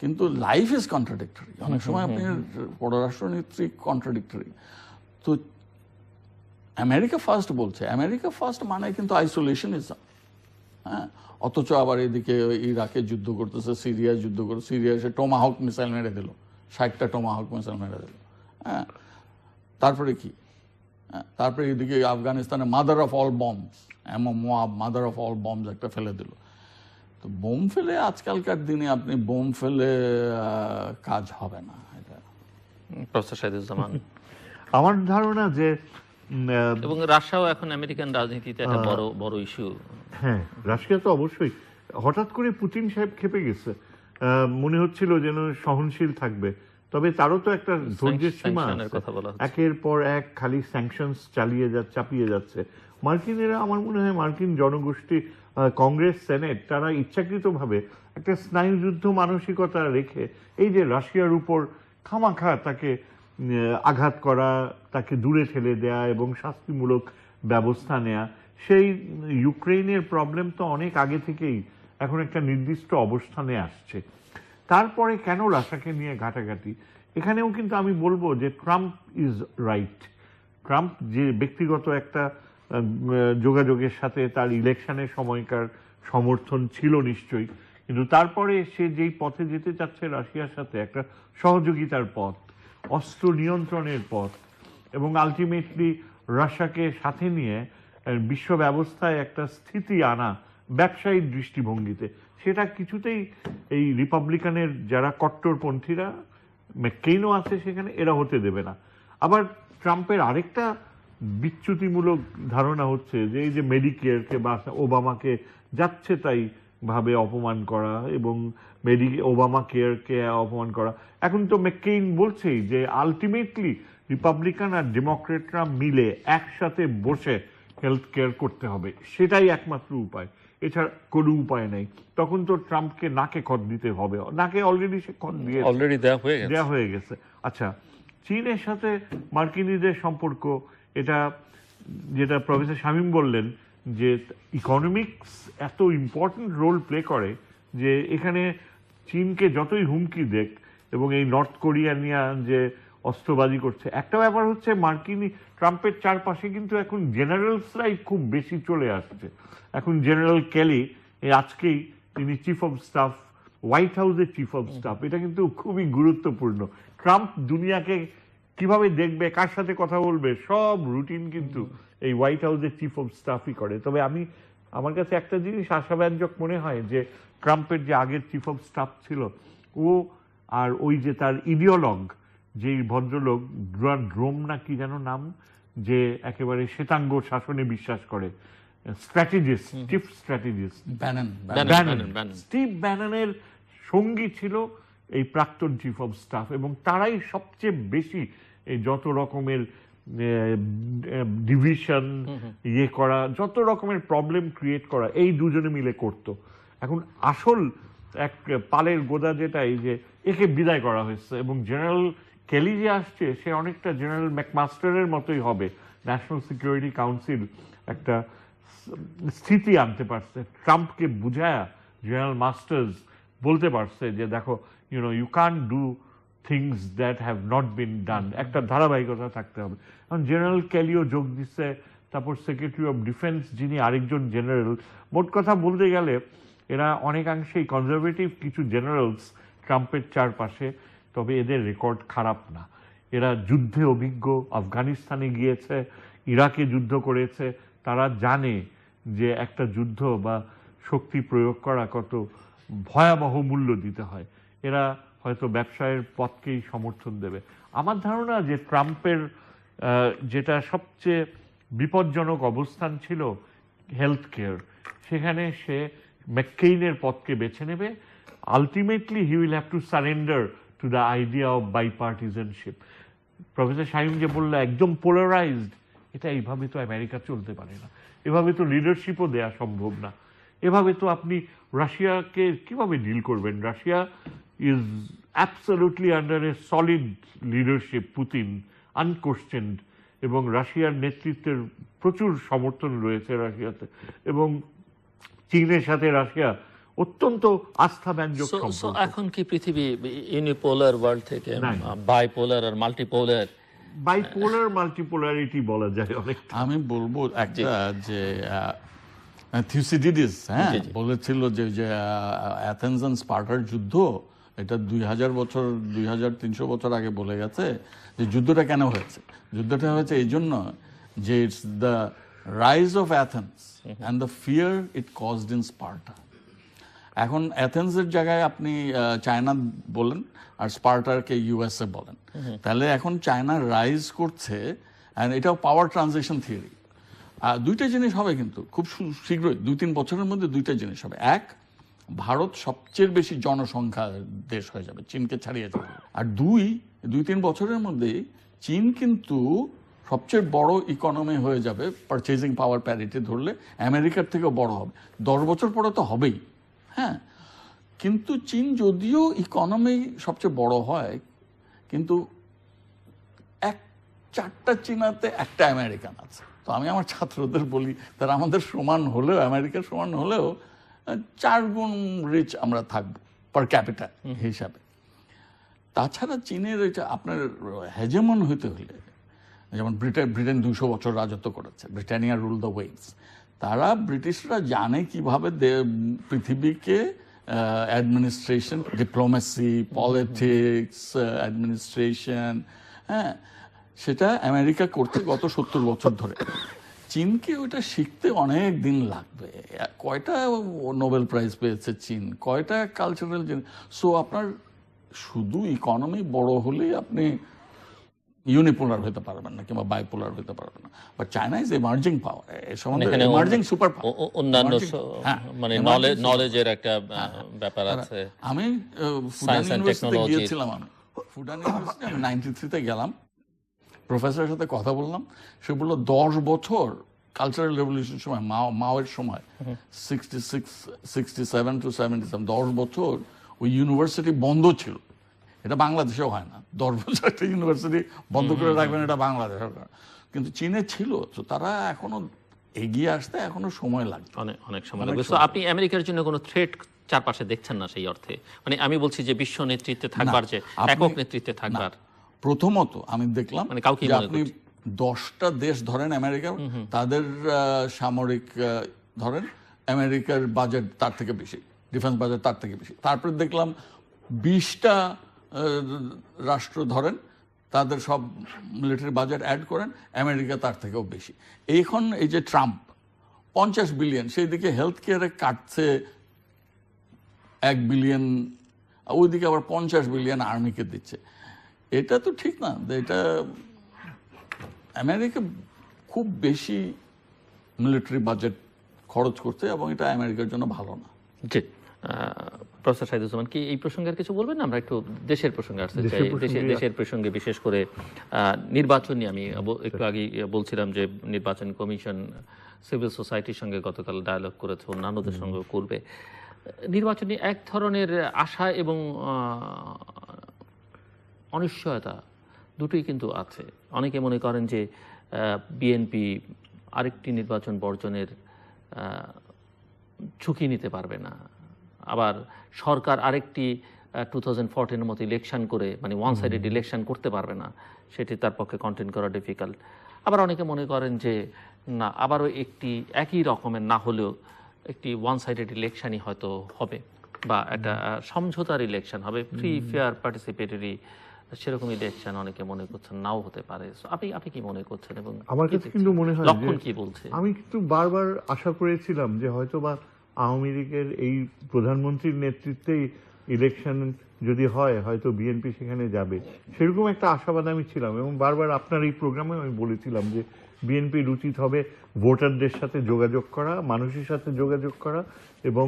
কিন্তু লাইফ ইজ কন্ট্রাডিক্টরি। অনেক সময় আপনি পররাষ্ট্রনীতি কন্ট্রাডিক্টরি। তো আমেরিকা ফার্স্ট বলছে, আমেরিকা ফার্স্ট মানে কিন্তু আইসোলেশনিজম। হ্যাঁ, অথচ আবার এদিকে ইরাকে যুদ্ধ করতেছে, সিরিয়া যুদ্ধ করছে, সিরিয়া এসে টোমাহক মিসাইল মেরে দিল, 60টা টোমাহক মিসাইল মেরে দিল। হ্যাঁ, তারপরে কি? তারপরে এদিকে আফগানিস্তানে mother of all bombs, mother of all bombs একটা ফেলে দিল। তো বোম ফেলে আজকালকার দিনে আপনি বোম ফেলে কাজ হবে না। এটা প্রফেসর শাহিদুজ্জামান। আমার ধারণা যে এবং রাশিয়াও এখন আমেরিকান রাজনীতিতে একটা বড় বড় ইস্যু। হ্যাঁ, রাশিয়া তো অবশ্যই। হঠাৎ করে পুতিন সাহেব খেপে গেছে, মনে হচ্ছিল যেন সহনশীল থাকবে, তবে তারও তো একটা ধৈর্যের সীমা আছে। একের পর এক খালি স্যাংশনস চাপিয়ে যাচ্ছে মার্কিনেরা। আমার মনে হয় মার্কিন জনগোষ্ঠী, কংগ্রেস, সেনেট, তারা ইচ্ছাকৃতভাবে একটা স্নায়ুযুদ্ধ মানসিকতা রেখে এই যে রাশিয়ার উপর খামাখা তাকে আঘাত করা, তাকে দূরে ঠেলে দেয়া এবং শাস্তিমূলক ব্যবস্থা নেয়া, সেই ইউক্রেনের প্রবলেম তো অনেক আগে থেকেই এখন একটা নির্দিষ্ট অবস্থানে আসছে। তারপরে কেন রাশিয়াকে নিয়ে ঘাটাঘাটি? এখানেও কিন্তু আমি বলবো যে ট্রাম্প ইজ রাইট। ট্রাম্প যে ব্যক্তিগত একটা যোগাযোগের সাথে তার ইলেকশনের সময়কার সমর্থন ছিল নিশ্চয়ই, কিন্তু তারপরে সে যেই পথে যেতে চাচ্ছে রাশিয়ার সাথে, একটা সহযোগিতার পথ, অস্ত্র নিয়ন্ত্রণের পথ, এবং আলটিমেটলি রাশিয়াকে সাথে নিয়ে বিশ্ব ব্যবস্থায় একটা স্থিতি আনা ব্যবসায়িক দৃষ্টিভঙ্গিতে, সেটা কিছুতেই এই রিপাবলিকানের যারা কট্টরপন্থীরা, ম্যাককেইনও আছে সেখানে, এরা হতে দেবে না। আবার ট্রাম্পের আরেকটা বিচ্যুতিমূলক ধারণা হচ্ছে যে এই যে মেডিকেয়ারকে বা ওবামাকে যাচ্ছে তাই ভাবে অপমান করা এবং ওবামা কেয়ারকে অপমান করা। এখন তো ম্যাককেইন বলছেই যে আলটিমেটলি রিপাবলিকান আর ডেমোক্রেটরা মিলে একসাথে বসে হেলথ কেয়ার করতে হবে, সেটাই একমাত্র উপায়, এছাড়া কোনো উপায় নেই। তখন তো ট্রাম্পকে নাকে খত দিতে হবে, নাকে অলরেডি সে খত দিয়ে দেওয়া হয়ে গেছে। আচ্ছা, চীনের সাথে মার্কিনীদের সম্পর্ক, এটা যেটা প্রফেসর শামীম বললেন যে ইকোনমিক্স এত ইম্পর্টেন্ট রোল প্লে করে যে এখানে চীনকে যতই হুমকি দেখ এবং এই নর্থ কোরিয়া নিয়ে যে অস্ত্রবাজি করছে, একটা ব্যাপার হচ্ছে মার্কিনী ট্রাম্পের চারপাশে কিন্তু এখন জেনারেলসরাই খুব বেশি চলে আসছে। এখন জেনারেল কেলি আজকেই তিনি চিফ অফ স্টাফ, হোয়াইট হাউসের চিফ অফ স্টাফ, এটা কিন্তু খুবই গুরুত্বপূর্ণ। ট্রাম্প দুনিয়াকে কিভাবে দেখবে, কার সাথে কথা বলবে, সব রুটিন কিন্তু এই হোয়াইট হাউসের চিফ অফ স্টাফই করে। তবে আমার কাছে একটা জিনিস আশাব্যঞ্জক মনে হয় যে ট্রাম্পের যে আগের চিফ অফ স্টাফ ছিল, ও আর ওই যে তার ইডিওলগ, যেই ভদ্রলোক ড্রোম না কি যেন নাম, যে একেবারে শ্বেতাঙ্গ শাসনে বিশ্বাস করে, স্ট্র্যাটেজিস্ট, চিফ স্ট্র্যাটেজিস্ট স্টিভ ব্যাননের সঙ্গী ছিল এই প্রাক্তন চিফ অফ স্টাফ, এবং তারাই সবচেয়ে বেশি এই যত রকমের ডিভিশন ইয়ে করা, যত রকমের প্রবলেম ক্রিয়েট করা, এই দুজনে মিলে করত। এখন আসল এক পালের গোদা যেটা, এই যে একে বিদায় করা হয়েছে, এবং জেনারেল কেলি যে আসছে সে অনেকটা জেনারেল ম্যাকমাস্টারের মতোই হবে। ন্যাশনাল সিকিউরিটি কাউন্সিল একটা স্থিতি আনতে পারছে, ট্রাম্পকে বুঝায়া জেনারেল মাস্টার্স বলতে পারছে যে দেখো, you can do things that have not been done, একটা ধারাবাহিকতা থাকতে হবে। এখন জেনারেল কেলিও যোগ দিচ্ছে, তারপর সেক্রেটারি অফ ডিফেন্স যিনি আরেকজন জেনারেল। মোট কথা বলতে গেলে এরা অনেকাংশেই কনজারভেটিভ কিছু জেনারেলস ট্রাম্পের চারপাশে, তবে এদের রেকর্ড খারাপ না। এরা যুদ্ধে অভিজ্ঞ, আফগানিস্তানে গিয়েছে, ইরাকে যুদ্ধ করেছে, তারা জানে যে একটা যুদ্ধ বা শক্তি প্রয়োগ করা কত ভয়াবহ মূল্য দিতে হয়। এরা হয়তো ব্যবসায়ের পথকেই সমর্থন দেবে। আমার ধারণা যে ট্রাম্পের যেটা সবচেয়ে বিপজ্জনক অবস্থান ছিল হেলথ কেয়ার, সেখানে সে ম্যাককেইনের পথকে বেছে নেবে। Ultimately he will have to surrender to the idea of bipartisanship. Professor Shamim যে বললো একদম পোলারাইজড, এটা এইভাবে তো আমেরিকা চলতে পারে না, এভাবে তো লিডারশিপও দেয়া সম্ভব না, এভাবে তো আপনি রাশিয়াকে কিভাবে ডিল করবেন? Russia is absolutely under a solid leadership, Putin unquestioned, এবং রাশিয়ার নেতৃত্বের প্রচুর সমর্থন রয়েছে রাশিয়াতে, এবং চীনের সাথে রাশিয়া অত্যন্ত আস্থাব্যঞ্জক So সম্পর্ক। এখন কি পৃথিবী ইউনিপোলার ওয়ার্ল্ড থেকে নাই। বাইপোলার আর মাল্টিপোলার? বাইপোলার মাল্টিপোলারিটি বলা যায় অনেক। আমি বলবো একটা যে থিউসিডিডিস বলেছিল যে অ্যাথেন্স এন্ড স্পার্টার যুদ্ধ, এটা 2000 বছর 2300 বছর আগে বলে গেছে যে যুদ্ধটা কেন হয়েছে। যুদ্ধটা হয়েছে এই জন্য যে it's the rise of Athens and the fear it caused in Sparta. এখন অ্যাথেন্সের জায়গায় আপনি চায়না বলেন আর স্পার্টারকে ইউএসএ বলেন, তাহলে এখন চায়না রাইজ করছে, অ্যান্ড এটাও পাওয়ার ট্রানজিশন থিওরি। দুইটা জিনিস হবে কিন্তু খুব শীঘ্রই, 2-3 বছরের মধ্যে দুইটা জিনিস হবে। এক, ভারত সবচেয়ে বেশি জনসংখ্যা দেশ হয়ে যাবে, চীনকে ছাড়িয়ে যাবে। আর 2-3 বছরের মধ্যে চীন কিন্তু সবচেয়ে বড় ইকোনমি হয়ে যাবে, পারচেজিং পাওয়ার প্যারিটি ধরলে আমেরিকার থেকেও বড় হবে। 10 বছর পরে তো হবেই। হ্যাঁ, কিন্তু চীন যদিও ইকোনমি সবচেয়ে বড় হয়, কিন্তু 4টা চীনাতে একটা আমেরিকান আছে। তো আমি আমার ছাত্রদের বলি, তারা আমাদের সমান হলেও, আমেরিকার সমান হলেও 4 গুণ রিচ আমরা থাকবো পার ক্যাপিটাল হিসাবে। তাছাড়া চীনের এটা আপনার হেজেমন হইতে হলে, যেমন ব্রিটেন 200 বছর রাজত্ব করেছে, ব্রিটানিয়া রুল দ্য ওয়েভস। তারা ব্রিটিশরা জানে কিভাবে পৃথিবীকে অ্যাডমিনিস্ট্রেশন, ডিপ্লোমেসি, পলিটিক্স, অ্যাডমিনিস্ট্রেশন, হ্যাঁ, সেটা আমেরিকা করতে গত 70 বছর ধরে। চীনকে ওইটা শিখতে অনেক দিন লাগবে। কয়টা নোবেল প্রাইজ পেয়েছে চীন, কয়টা কালচারাল জিনিস। সো আপনার শুধু ইকোনমি বড় হলেই আপনি ইউনিপোলার হতে পারবেন না কিংবা বাইপোলার হতে পারবেন না। But China is emerging power, emerging super power. অন্যান্য মানে নলেজের একটা ব্যাপার আছে। আমি ফুডান ইউনিভার্সিটিতে গিয়েছিলাম, ফুডান ইউনিভার্সিটি আমি 93-তে গেলাম, প্রফেসরের সাথে কথা বললাম। সে বললো 10 বছর কালচারাল রেভলিউশন সময়, মাওয়ের সময় 67 to 77, 10 বছর ওই ইউনিভার্সিটি বন্ধ ছিল। এটা বাংলাদেশেও হয় না, 10 বছর একটা ইউনিভার্সিটি বন্ধ করে রাখবেন, এটা বাংলাদেশ সরকার। কিন্তু চীনে ছিল। তো তারা এখনো এগিয়ে আসতে এখনো সময় লাগবে, অনেক সময় লাগবে। তো আপনি আমেরিকার জন্য কোনো থ্রেট চারপাশে দেখছেন না সেই অর্থে? মানে আমি বলছি যে বিশ্ব নেতৃত্বে থাকবার, যে একক নেতৃত্বে থাকবার। প্রথমত আমি দেখলাম মানে কাউকে আপনি 10টা দেশ ধরেন আমেরিকার, তাদের সামরিক ধরেন, আমেরিকার বাজেট তার থেকে বেশি, ডিফেন্স বাজেট তার থেকে বেশি। তারপরে দেখলাম 20টা রাষ্ট্র ধরেন, তাদের সব মিলিটারি বাজেট অ্যাড করেন, আমেরিকা তার থেকেও বেশি। এখন এই যে ট্রাম্প 50 বিলিয়ন, সেই দিকে হেলথ কেয়ারে কাটছে 1 বিলিয়ন, ওইদিকে আবার 50 বিলিয়ন আর্মিকে দিচ্ছে। এটা তো ঠিক না। এটা আমেরিকা খুব বেশি মিলিটারি বাজেট খরচ করছে এবং এটা আমেরিকার জন্য ভালো না। জি, প্রফেসর শাহিদুজ্জামান কি এই প্রসঙ্গে আর কিছু বলবেন? আমরা একটু দেশের প্রসঙ্গে আসতে চাই। দেশের প্রসঙ্গে বিশেষ করে নির্বাচন নিয়ে আমি একটু আগে বলছিলাম যে নির্বাচন কমিশন সিভিল সোসাইটির সঙ্গে গতকাল ডায়ালগ করেছে, অন্যান্যদের সঙ্গে করবে। নির্বাচনী এক ধরনের আশা এবং অনিশ্চয়তা দুটোই কিন্তু আছে। অনেকে মনে করেন যে বিএনপি আরেকটি নির্বাচন বর্জনের ঝুঁকি নিতে পারবে না, আবার সরকার আরেকটি 2014-এর মতো ইলেকশন করে, মানে ওয়ান সাইডেড ইলেকশন করতে পারবে না, সেটি তার পক্ষে কন্টেন্ট করা ডিফিকাল্ট। আবার অনেকে মনে করেন যে না, আবারও একটি একই রকমের না হলেও একটি ওয়ান সাইডেড ইলেকশনই হয়তো হবে, বা একটা সমঝোতার ইলেকশন হবে, ফ্রি ফেয়ার পার্টিসিপেটরি, সেরকম ইলেকশন অনেকে মনে করছেন নাও হতে পারে। আপনি কি মনে করছেন? এবং আমার কাছে কিন্তু মনে হয় লক্ষণ কি বলছে? আমি কিন্তু বারবার আশা করেছিলাম যে হয়তো বা আওয়ামী লীগের এই প্রধানমন্ত্রীর নেতৃত্বেই ইলেকশন যদি হয়, হয়তো বিএনপি সেখানে যাবে, সেরকম একটা আশাবাদ আমি ছিলাম। এবং বারবার আপনার এই প্রোগ্রামে আমি বলেছিলাম যে বিএনপির উচিত হবে ভোটারদের সাথে যোগাযোগ করা, মানুষের সাথে যোগাযোগ করা এবং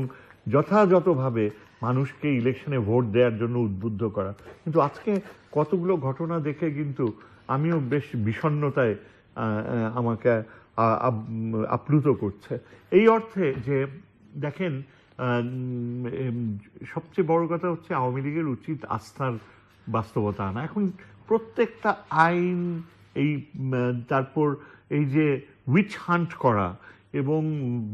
যথাযথভাবে মানুষকে ইলেকশনে ভোট দেওয়ার জন্য উদ্বুদ্ধ করা। কিন্তু আজকে কতগুলো ঘটনা দেখে কিন্তু আমিও বেশ বিষণ্ণতায় আমাকে আপ্লুত করছে। এই অর্থে যে দেখেন, সবচেয়ে বড় কথা হচ্ছে আওয়ামী লীগের উচিত আস্থার বাস্তবতা আনা। এখন প্রত্যেকটা আইন, এই তারপর এই যে উইচ হান্ট করা, এবং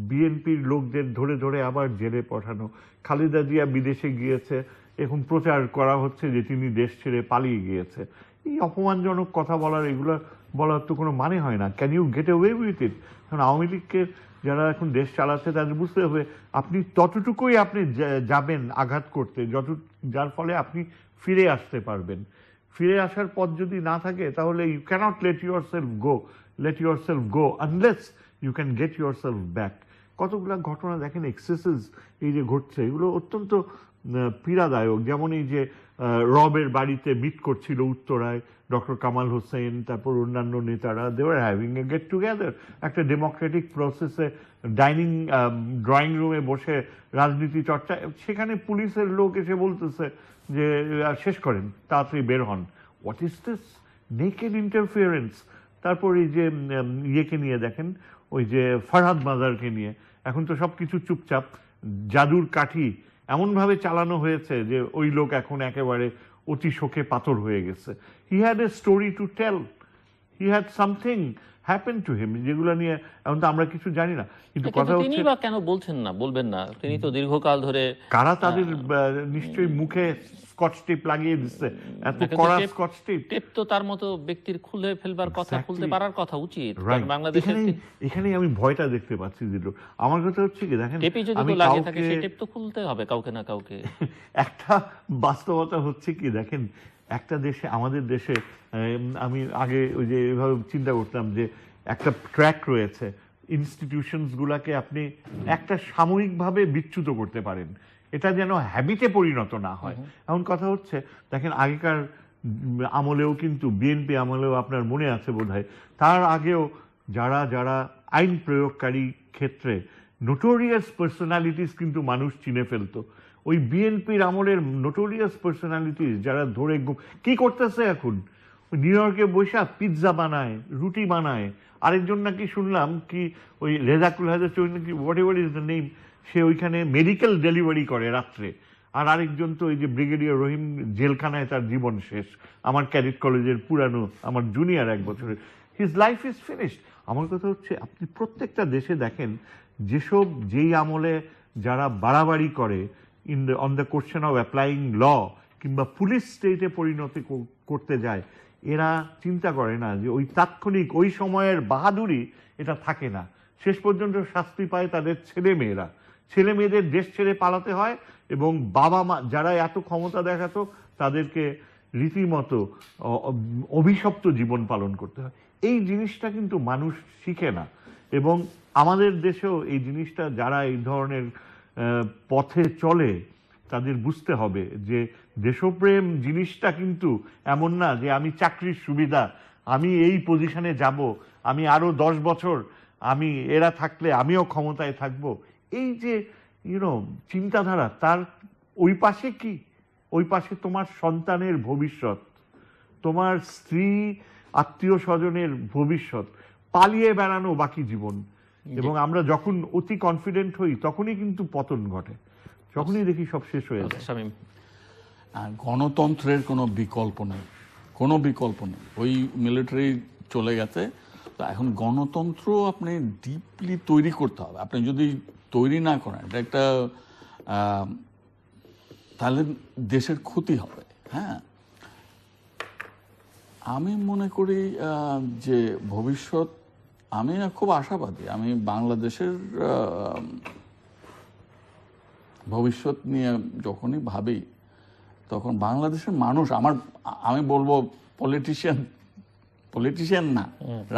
বিএনপির লোকদের ধরে ধরে আবার জেলে পাঠানো। খালেদা জিয়া বিদেশে গিয়েছে, এখন প্রচার করা হচ্ছে যে তিনি দেশ ছেড়ে পালিয়ে গিয়েছে। এই অপমানজনক কথা বলার, এগুলো বলার তো কোনো মানে হয় না। Can you get away with it? কারণ আওয়ামী লীগকে যারা এখন দেশ চালাচ্ছে তাদের বুঝতে হবে আপনি ততটুকুই আপনি যাবেন আঘাত করতে যার ফলে আপনি ফিরে আসতে পারবেন। ফিরে আসার পথ যদি না থাকে তাহলে you cannot let yourself go unless you can get yourself back. কতগুলো ঘটনা দেখেন, এক্সেসেস এই যে ঘটছে, এগুলো অত্যন্ত পীড়াদায়ক। যেমন এই যে রবের বাড়িতে মিট করছিল উত্তরায় ডক্টর কামাল হোসেন, তারপর অন্যান্য নেতারা, they were having a get together, একটা ডেমোক্রেটিক প্রসেসে ড্রয়িং রুমে বসে রাজনীতি চর্চা। সেখানে পুলিশের লোক এসে বলতেছে যে শেষ করেন, তাড়াতাড়ি বের হন। What is this naked interference? তারপর এই যে ইয়েকে নিয়ে দেখেন, ওই যে ফরহাদ মাজারকে নিয়ে এখন তো সবকিছু চুপচাপ। জাদুর কাঠি এমনভাবে চালানো হয়েছে যে ওই লোক এখন একেবারে অতি শোকে পাথর হয়ে গেছে। He had a story to tell, he had something happen to him, যেগুলো নিয়ে এখন তো আমরা কিছু জানি না। কিন্তু কথা তিনি হচ্ছে বা কেন বলবেন না? তিনি তো দীর্ঘকাল ধরে কারা তাদের নিশ্চয়ই মুখে স্কচ টেপ লাগিয়ে দিচ্ছে, এত কড়া স্কচ টেপ। টেপ তো তার মতো ব্যক্তির খুলে ফেলবার কথা, খুলতে পারার কথা উচিত। বাংলাদেশে এখানেই আমি ভয়টা দেখতে পাচ্ছি দিল। আমার কথা হচ্ছে কি দেখেন, টেপে যদি তো লাগে থাকে সেই টেপ তো খুলতে হবে কাউকে না কাউকে। একটা বাস্তবতা হচ্ছে কি দেখেন, একটা দেশে, আমাদের দেশে আমি আগে ওই যে এভাবে চিন্তা করতাম যে একটা ট্র্যাক রয়েছে, ইনস্টিটিউশনস গুলাকে আপনি একটা সাময়িকভাবে বিচ্যুত করতে পারেন, এটা যেন হ্যাবিটে পরিণত না হয়। এখন কথা হচ্ছে দেখেন, আগেকার আমলেও কিন্তু বিএনপি আমলেও আপনার মনে আছে বোধহয়, তার আগেও যারা যারা আইন প্রয়োগকারী ক্ষেত্রে নোটোরিয়াস পার্সোনালিটিস কিন্তু মানুষ চিনে ফেলতো। ওই বিএনপির আমলের নোটোরিয়াস পার্সোনালিটিস যারা ধরে কি করতেছে এখন, নিউ ইয়র্কে বৈশা পিৎজা বানায়, রুটি বানায়। আরেকজন নাকি শুনলাম কি ওই রেজাকুল হায়দার চৌধুরী নাকি whatever is the name, সে ওইখানে মেডিকেল ডেলিভারি করে রাত্রে। আর আরেকজন তো ওই যে ব্রিগেডিয়ার রহিম জেলখানায় তার জীবন শেষ, আমার ক্যাডেট কলেজের পুরানো, আমার জুনিয়র 1 বছরের। His life is finished. আমার কথা হচ্ছে আপনি প্রত্যেকটা দেশে দেখেন যেই আমলে যারা বাড়াবাড়ি করে on the question of applying law কিংবা পুলিশ স্টেটে পরিণতি করতে যায়, এরা চিন্তা করে না যে ওই তাৎক্ষণিক ওই সময়ের বাহাদুরি এটা থাকে না। শেষ পর্যন্ত শাস্তি পায় তাদের ছেলে মেয়েদের দেশ ছেড়ে পালাতে হয়, এবং বাবা মা যারা এত ক্ষমতা দেখাতো তাদেরকে রীতিমতো অভিশপ্ত জীবন পালন করতে হয়। এই জিনিসটা কিন্তু মানুষ শিখে না, এবং আমাদের দেশেও এই জিনিসটা যারা এই ধরনের পথে চলে তাদের বুঝতে হবে যে দেশপ্রেম জিনিসটা কিন্তু এমন না যে আমি চাকরির সুবিধা, আমি এই পজিশনে যাব, আমি আরো 10 বছর আমি এরা থাকলে আমিও ক্ষমতায় থাকব। এই যে চিন্তাধারা, তার ওই পাশে কি, ওই পাশে তোমার সন্তানের ভবিষ্যৎ, তোমার স্ত্রী আত্মীয় স্বজনের ভবিষ্যৎ, পালিয়ে বেড়ানো বাকি জীবন। এবং আমরা যখন অতি কনফিডেন্ট হই তখনই কিন্তু পতন ঘটে, যখনই দেখি সব শেষ হয়ে যায়। গণতন্ত্রের কোনো বিকল্প নেই, কোনো বিকল্প নেই। ওই মিলিটারি চলে গেছে, তো এখন গণতন্ত্র আপনি ডিপলি তৈরি করতে হবে। আপনি যদি তৈরি না করেন, এটা একটা তাহলে দেশের ক্ষতি হবে। হ্যাঁ, আমি মনে করি যে ভবিষ্যৎ, আমি খুব আশাবাদী। আমি বাংলাদেশের ভবিষ্যৎ নিয়ে যখনই ভাবি তখন বাংলাদেশের মানুষ, আমি বলবো পলিটিশিয়ান না,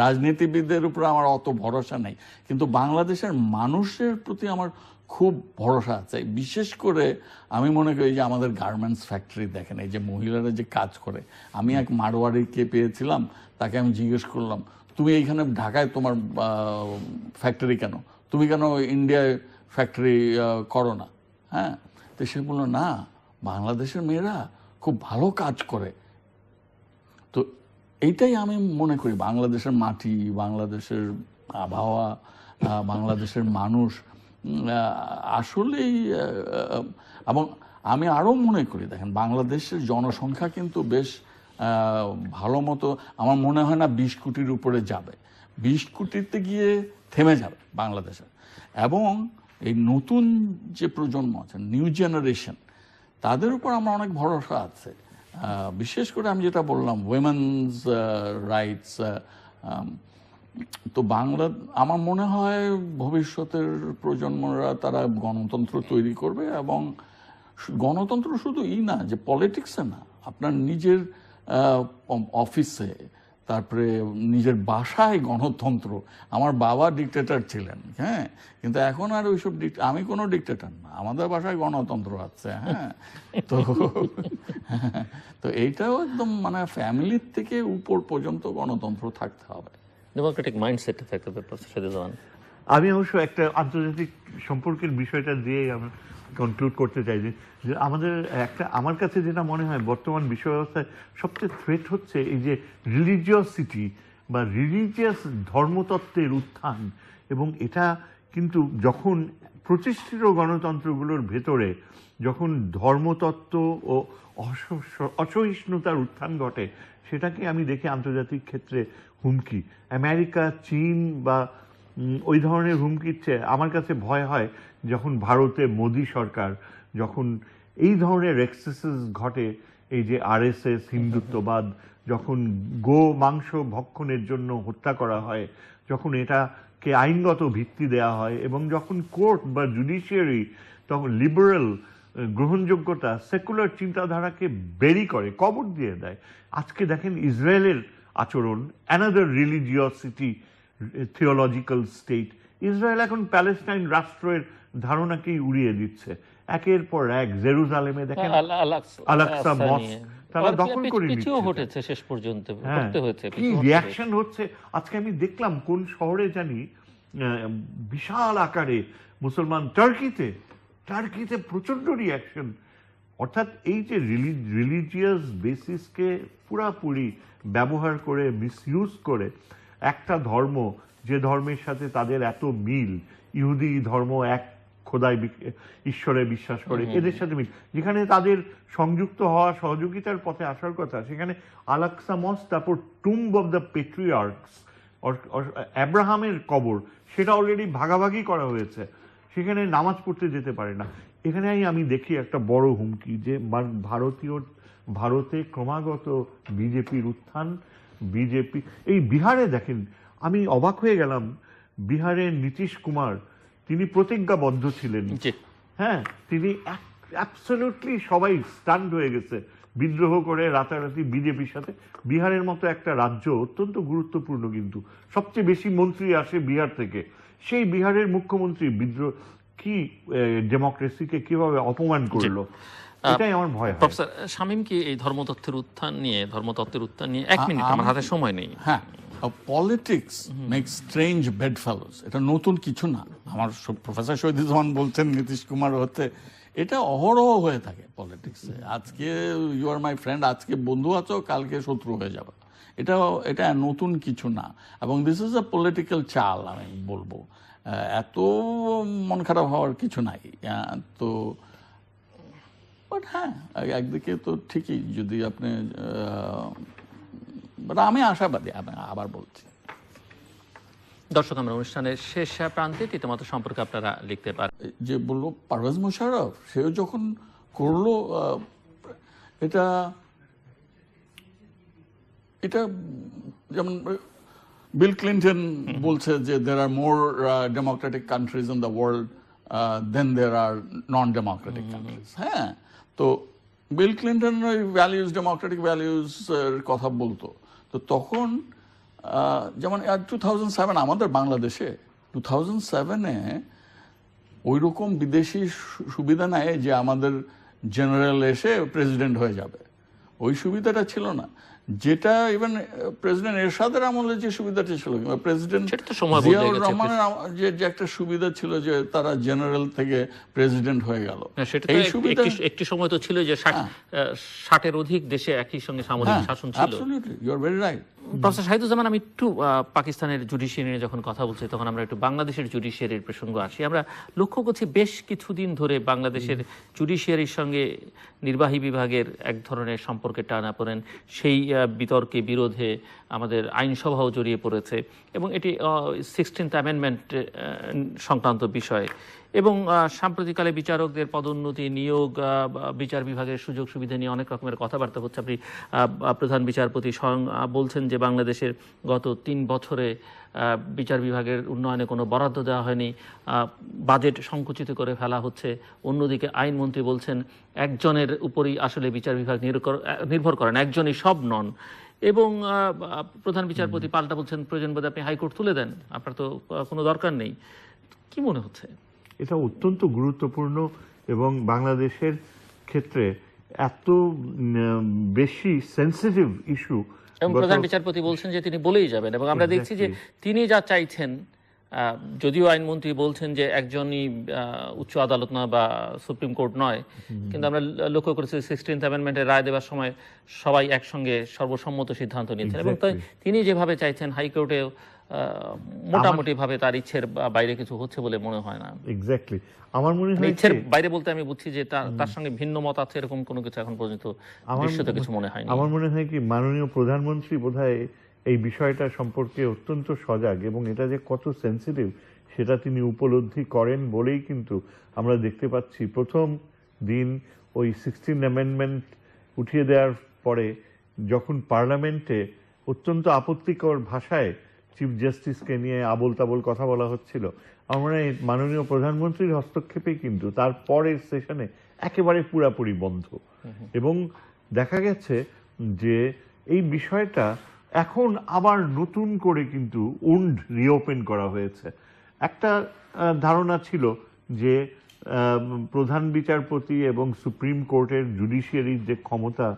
রাজনীতিবিদদের উপর আমার অত ভরসা নেই, কিন্তু বাংলাদেশের মানুষের প্রতি আমার খুব ভরসা আছে। বিশেষ করে আমি মনে করি যে আমাদের গার্মেন্টস ফ্যাক্টরি দেখেন, এই যে মহিলারা যে কাজ করে, আমি এক মারোয়ারিকে পেয়েছিলাম, তাকে আমি জিজ্ঞেস করলাম, তুমি এইখানে ঢাকায় তোমার ফ্যাক্টরি কেন, তুমি কেন ইন্ডিয়ায় ফ্যাক্টরি করো না? হ্যাঁ, তো সে বললো না, বাংলাদেশের মেয়েরা খুব ভালো কাজ করে। তো এইটাই আমি মনে করি, বাংলাদেশের মাটি, বাংলাদেশের আবহাওয়া, বাংলাদেশের মানুষ আসলেই। এবং আমি আরও মনে করি দেখেন, বাংলাদেশের জনসংখ্যা কিন্তু বেশ ভালো মতো, আমার মনে হয় না 20 কোটির উপরে যাবে। 20 কোটিতে গিয়ে থেমে যাবে বাংলাদেশে। এবং এই নতুন যে প্রজন্ম আছে, নিউ জেনারেশন, তাদের উপর আমার অনেক ভরসা আছে। বিশেষ করে আমি যেটা বললাম, উইমেন্স রাইটস, তো বাংলা আমার মনে হয় ভবিষ্যতের প্রজন্মরা তারা গণতন্ত্র তৈরি করবে। এবং গণতন্ত্র শুধু না যে পলিটিক্সে না, আপনার নিজের অফিসে, তারপরে নিজের বাসায় গণতন্ত্র। আমার বাবা ডিক্টেটর ছিলেন, হ্যাঁ, কিন্তু এখন আর ওইসব আমি কোনো ডিক্টেটর না, আমাদের বাসায় গণতন্ত্র আছে। হ্যাঁ, তো এইটাও একদম মানে ফ্যামিলির থেকে উপর পর্যন্ত গণতন্ত্র থাকতে হবে, ডেমোক্রেটিক মাইন্ডসেটে থাকতে হবে। প্রফেসর শহীদুজ্জামান, আমি অবশ্য একটা আন্তর্জাতিক সম্পর্কের বিষয়টা দিয়েই আমি কনক্লুড করতে চাই যে আমাদের আমার কাছে যেটা মনে হয় বর্তমান বিশ্ব ব্যবস্থায় সবচেয়ে থ্রেট হচ্ছে এই যে রিলিজিয়াসিটি বা রিলিজিয়াস ধর্মতত্ত্বের উত্থান। এবং এটা কিন্তু যখন প্রতিষ্ঠিত গণতন্ত্রগুলোর ভেতরে যখন ধর্মতত্ত্ব ও অসহিষ্ণুতার উত্থান ঘটে, সেটাকে আমি দেখি আন্তর্জাতিক ক্ষেত্রে হুমকি। আমেরিকা, চীন বা ওই ধরনের হুমকির চেয়ে আমার কাছে ভয় হয় যখন ভারতে মোদি সরকার যখন এই ধরনের এক্সেসেস ঘটে, এই যে আরএসএস, হিন্দুত্ববাদ, যখন গো মাংস ভক্ষণের জন্য হত্যা করা হয়, যখন এটাকে আইনগত ভিত্তি দেয়া হয়, এবং যখন কোর্ট বা জুডিশিয়ারি তখন লিবারেল গ্রহণযোগ্যতা সেকুলার চিন্তাধারাকে বেরি করে, কবর দিয়ে দেয়। আজকে দেখেন ইসরায়েলের আচরণ, অ্যানাদার রিলিজিয়াসিটি থিওলজিক্যাল স্টেট। ইসরায়েল এখন প্যালেস্টাইন রাষ্ট্রের ধারণাকেই উড়িয়ে দিচ্ছে একের পর এক। জেরুজালেমে দেখেন আল-আকসা মস্ক তারা দখল করে নিচ্ছে, শেষ পর্যন্ত কি রিয়াকশন হচ্ছে। আজকে আমি দেখলাম কোন শহরে জানি বিশাল আকারে মুসলমান, টার্কিতে প্রচন্ড রিয়াকশন। অর্থাৎ এই যে রিলিজিয়াস বেসিসকে পুরাপুরি ব্যবহার করে, মিসইউজ করে একটা ধর্ম, যে ধর্মের সাথে তাদের এত মিল, ইহুদি ধর্ম এক খোদায় ঈশ্বরে বিশ্বাস করে, এদের সাথে মিল, যেখানে তাদের সংযুক্ত হওয়া, সহযোগিতার পথে আসার কথা, সেখানে আল-আকসা মস্ক, তারপর টুম্ব অব দ্য পেট্রিয়ার্কস, আব্রাহামের কবর, সেটা অলরেডি ভাগাভাগি করা হয়েছে, সেখানে নামাজ পড়তে যেতে পারে না। এখানেই আমি দেখি একটা বড় হুমকি যে ভারতে ক্রমাগত বিজেপির উত্থান। বিজেপি এই বিহারে দেখেন, আমি অবাক হয়ে গেলাম, বিহারের নীতিশ কুমার তিনি প্রতিজ্ঞাবদ্ধ ছিলেন, হ্যাঁ, তিনি অ্যাবসলিউটলি সবাই স্টান্ড হয়ে গেছে, বিদ্রোহ করে রাতারাতি বিজেপির সাথে। বিহারের মতো একটা রাজ্য অত্যন্ত গুরুত্বপূর্ণ, কিন্তু সবচেয়ে বেশি মন্ত্রী আসে বিহার থেকে, সেই বিহারের মুখ্যমন্ত্রী বিদ্রোহ কি ডেমোক্রেসিকে কিভাবে অপমান করলো, এটাই আমার ভয় হয়। প্রফেসর শামীম কি এই ধর্মতত্ত্বের উত্থান নিয়ে 1 মিনিট, আমার হাতে সময় নেই। হ্যাঁ, পলিটিক্স মেক স্ট্রেঞ্জ বেডফেলোস, এটা নতুন কিছু না। আমার প্রফেসর শহীদুজ্জামান বলছেন নীতিশ কুমার হতে, এটা অহরহ হয়ে থাকে পলিটিক্সে। আজকে ইউ আর মাই ফ্রেন্ড, আজকে বন্ধু আছো, কালকে শত্রু হয়ে যাবে। এটা নতুন কিছু না। এবং দিস ইজ আ পলিটিক্যাল চাল, আমি বলবো। এত মন খারাপ হওয়ার কিছু নাই। তো বাট হ্যাঁ, একদিকে তো ঠিকই, যদি আপনি আমি আশাবাদী, আবার বলছি। দর্শক, আমরা অনুষ্ঠানের শেষ প্রান্তে রীতিমতো সম্পর্কে আপনারা লিখতে পারেন। যে বললো পারভেজ মোশাররফ, সেও যখন করলো এটা যেমন বিল ক্লিন্টন বলছে যে there are more democratic countries in the world than there are non-democratic countries. হ্যাঁ, তো বিল ক্লিন্টন ওই ভ্যালিউজ, ডেমোক্রেটিক ভ্যালিউজ এর কথা বলতো। তো তখন যেমন 2007 আমাদের বাংলাদেশে 2007-এ ওই রকম বিদেশি সুবিধা নেয় যে আমাদের জেনারেল এসে প্রেসিডেন্ট হয়ে যাবে, ওই সুবিধাটা ছিল না। যেটা ইভেন প্রেসিডেন্ট এরশাদের আমলে যে সুবিধাটা ছিল, কিংবা প্রেসিডেন্ট জিয়াউর রহমানের যে একটা সুবিধা ছিল যে তারা জেনারেল থেকে প্রেসিডেন্ট হয়ে গেল, এই সুবিধা একটি সময় তো ছিল যে 60-এর অধিক দেশে একই সঙ্গে সামরিক শাসন ছিল। Absolutely, you are very right. Professor Shahiduzzaman, আমি একটু পাকিস্তানের জুডিশিয়ারি নিয়ে যখন কথা বলছি, তখন আমরা একটু বাংলাদেশের জুডিশিয়ারির প্রসঙ্গ আসি। আমরা লক্ষ্য করছি বেশ কিছুদিন ধরে বাংলাদেশের জুডিশিয়ারির সঙ্গে নির্বাহী বিভাগের এক ধরনের সম্পর্কে টানাপোড়েন, সেই বিতর্কে বিরোধে আমাদের আইনসভাও জড়িয়ে পড়েছে এবং এটি 16th অ্যামেন্ডমেন্ট সংক্রান্ত বিষয় এবং সাম্প্রতিককালে বিচারকদের পদোন্নতি, নিয়োগ, বিচার বিভাগের সুযোগ সুবিধা নিয়ে অনেক রকমের কথাবার্তা হচ্ছে। আপনি প্রধান বিচারপতি স্বয়ং বলছেন যে বাংলাদেশের গত 3 বছরে বিচার বিভাগের উন্নয়নে কোনো বরাদ্দ দেওয়া হয়নি, বাজেট সংকুচিত করে ফেলা হচ্ছে। অন্যদিকে আইনমন্ত্রী বলছেন একজনের উপরই আসলে বিচার বিভাগ নির্ভর করেন, একজনই সব নন। এবং প্রধান বিচারপতি পাল্টা বলছেন প্রয়োজন বোধে আপনি হাইকোর্ট তুলে দেন, আপনার তো কোনো দরকার নেই। কি মনে হচ্ছে? এটা অত্যন্ত গুরুত্বপূর্ণ এবং বাংলাদেশের ক্ষেত্রে এত বেশি সেন্সিটিভ ইস্যু। এবং প্রধান বিচারপতি বলছেন যে তিনি বলেই যাবেন এবং আমরা দেখছি যে তিনি যা চাইছেন, যদিও আইনমন্ত্রী বলছেন যে একজনই উচ্চ আদালত নয় বা সুপ্রিম কোর্ট নয়, কিন্তু আমরা লক্ষ্য করেছি 16th অ্যামেন্ডমেন্টের রায় দেওয়ার সময় সবাই একসঙ্গে সর্বসম্মত সিদ্ধান্ত নিয়েছেন এবং তাই তিনি যেভাবে চাইছেন হাইকোর্টেও মোটামুটি ভাবে তার ইচ্ছের বাইরে কিছু হচ্ছে বলে মনে হয় না। এক্স্যাক্টলি, আমার মনে হয় ইচ্ছের বাইরে বলতে আমি বুঝছি যে তার সঙ্গে ভিন্ন মত আছে এরকম কোনো কিছু এখন পর্যন্ত দৃশ্যত কিছু মনে হয়নি। আমার মনে হয় কি মাননীয় প্রধানমন্ত্রী বোধহয় এই বিষয়টা সম্পর্কে অত্যন্ত সজাগ এবং এটা যে কত সেন্সিটিভ সেটা তিনি উপলব্ধি করেন বলেই কিন্তু আমরা দেখতে পাচ্ছি প্রথম দিন ওই 16th অ্যামেন্ডমেন্ট উঠিয়ে দেওয়ার পরে যখন পার্লামেন্টে অত্যন্ত আপত্তিকর ভাষায় চিফ জাস্টিসকে নিয়ে আবোল তাবোল কথা বলা হচ্ছিল, আমার মনে হয় মাননীয় প্রধানমন্ত্রীর হস্তক্ষেপেই কিন্তু তার পরের সেশনে একেবারে পুরাপুরি বন্ধ। এবং দেখা গেছে যে এই বিষয়টা এখন আবার নতুন করে কিন্তু রিওপেন করা হয়েছে। একটা ধারণা ছিল যে প্রধান বিচারপতি এবং সুপ্রিম কোর্টের জুডিশিয়ারির যে ক্ষমতা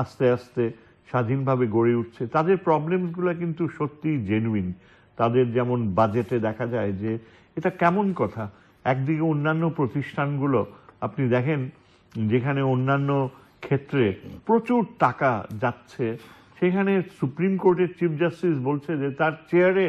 আস্তে আস্তে স্বাধীনভাবে গড়ে উঠছে, তাদের প্রবলেমসগুলো কিন্তু সত্যিই জেনুইন। তাদের যেমন বাজেটে দেখা যায় যে এটা কেমন কথা, একদিকে অন্যান্য প্রতিষ্ঠানগুলো আপনি দেখেন যেখানে অন্যান্য ক্ষেত্রে প্রচুর টাকা যাচ্ছে, সেখানে সুপ্রিম কোর্টের চিফ জাস্টিস বলছে যে তার চেয়ারে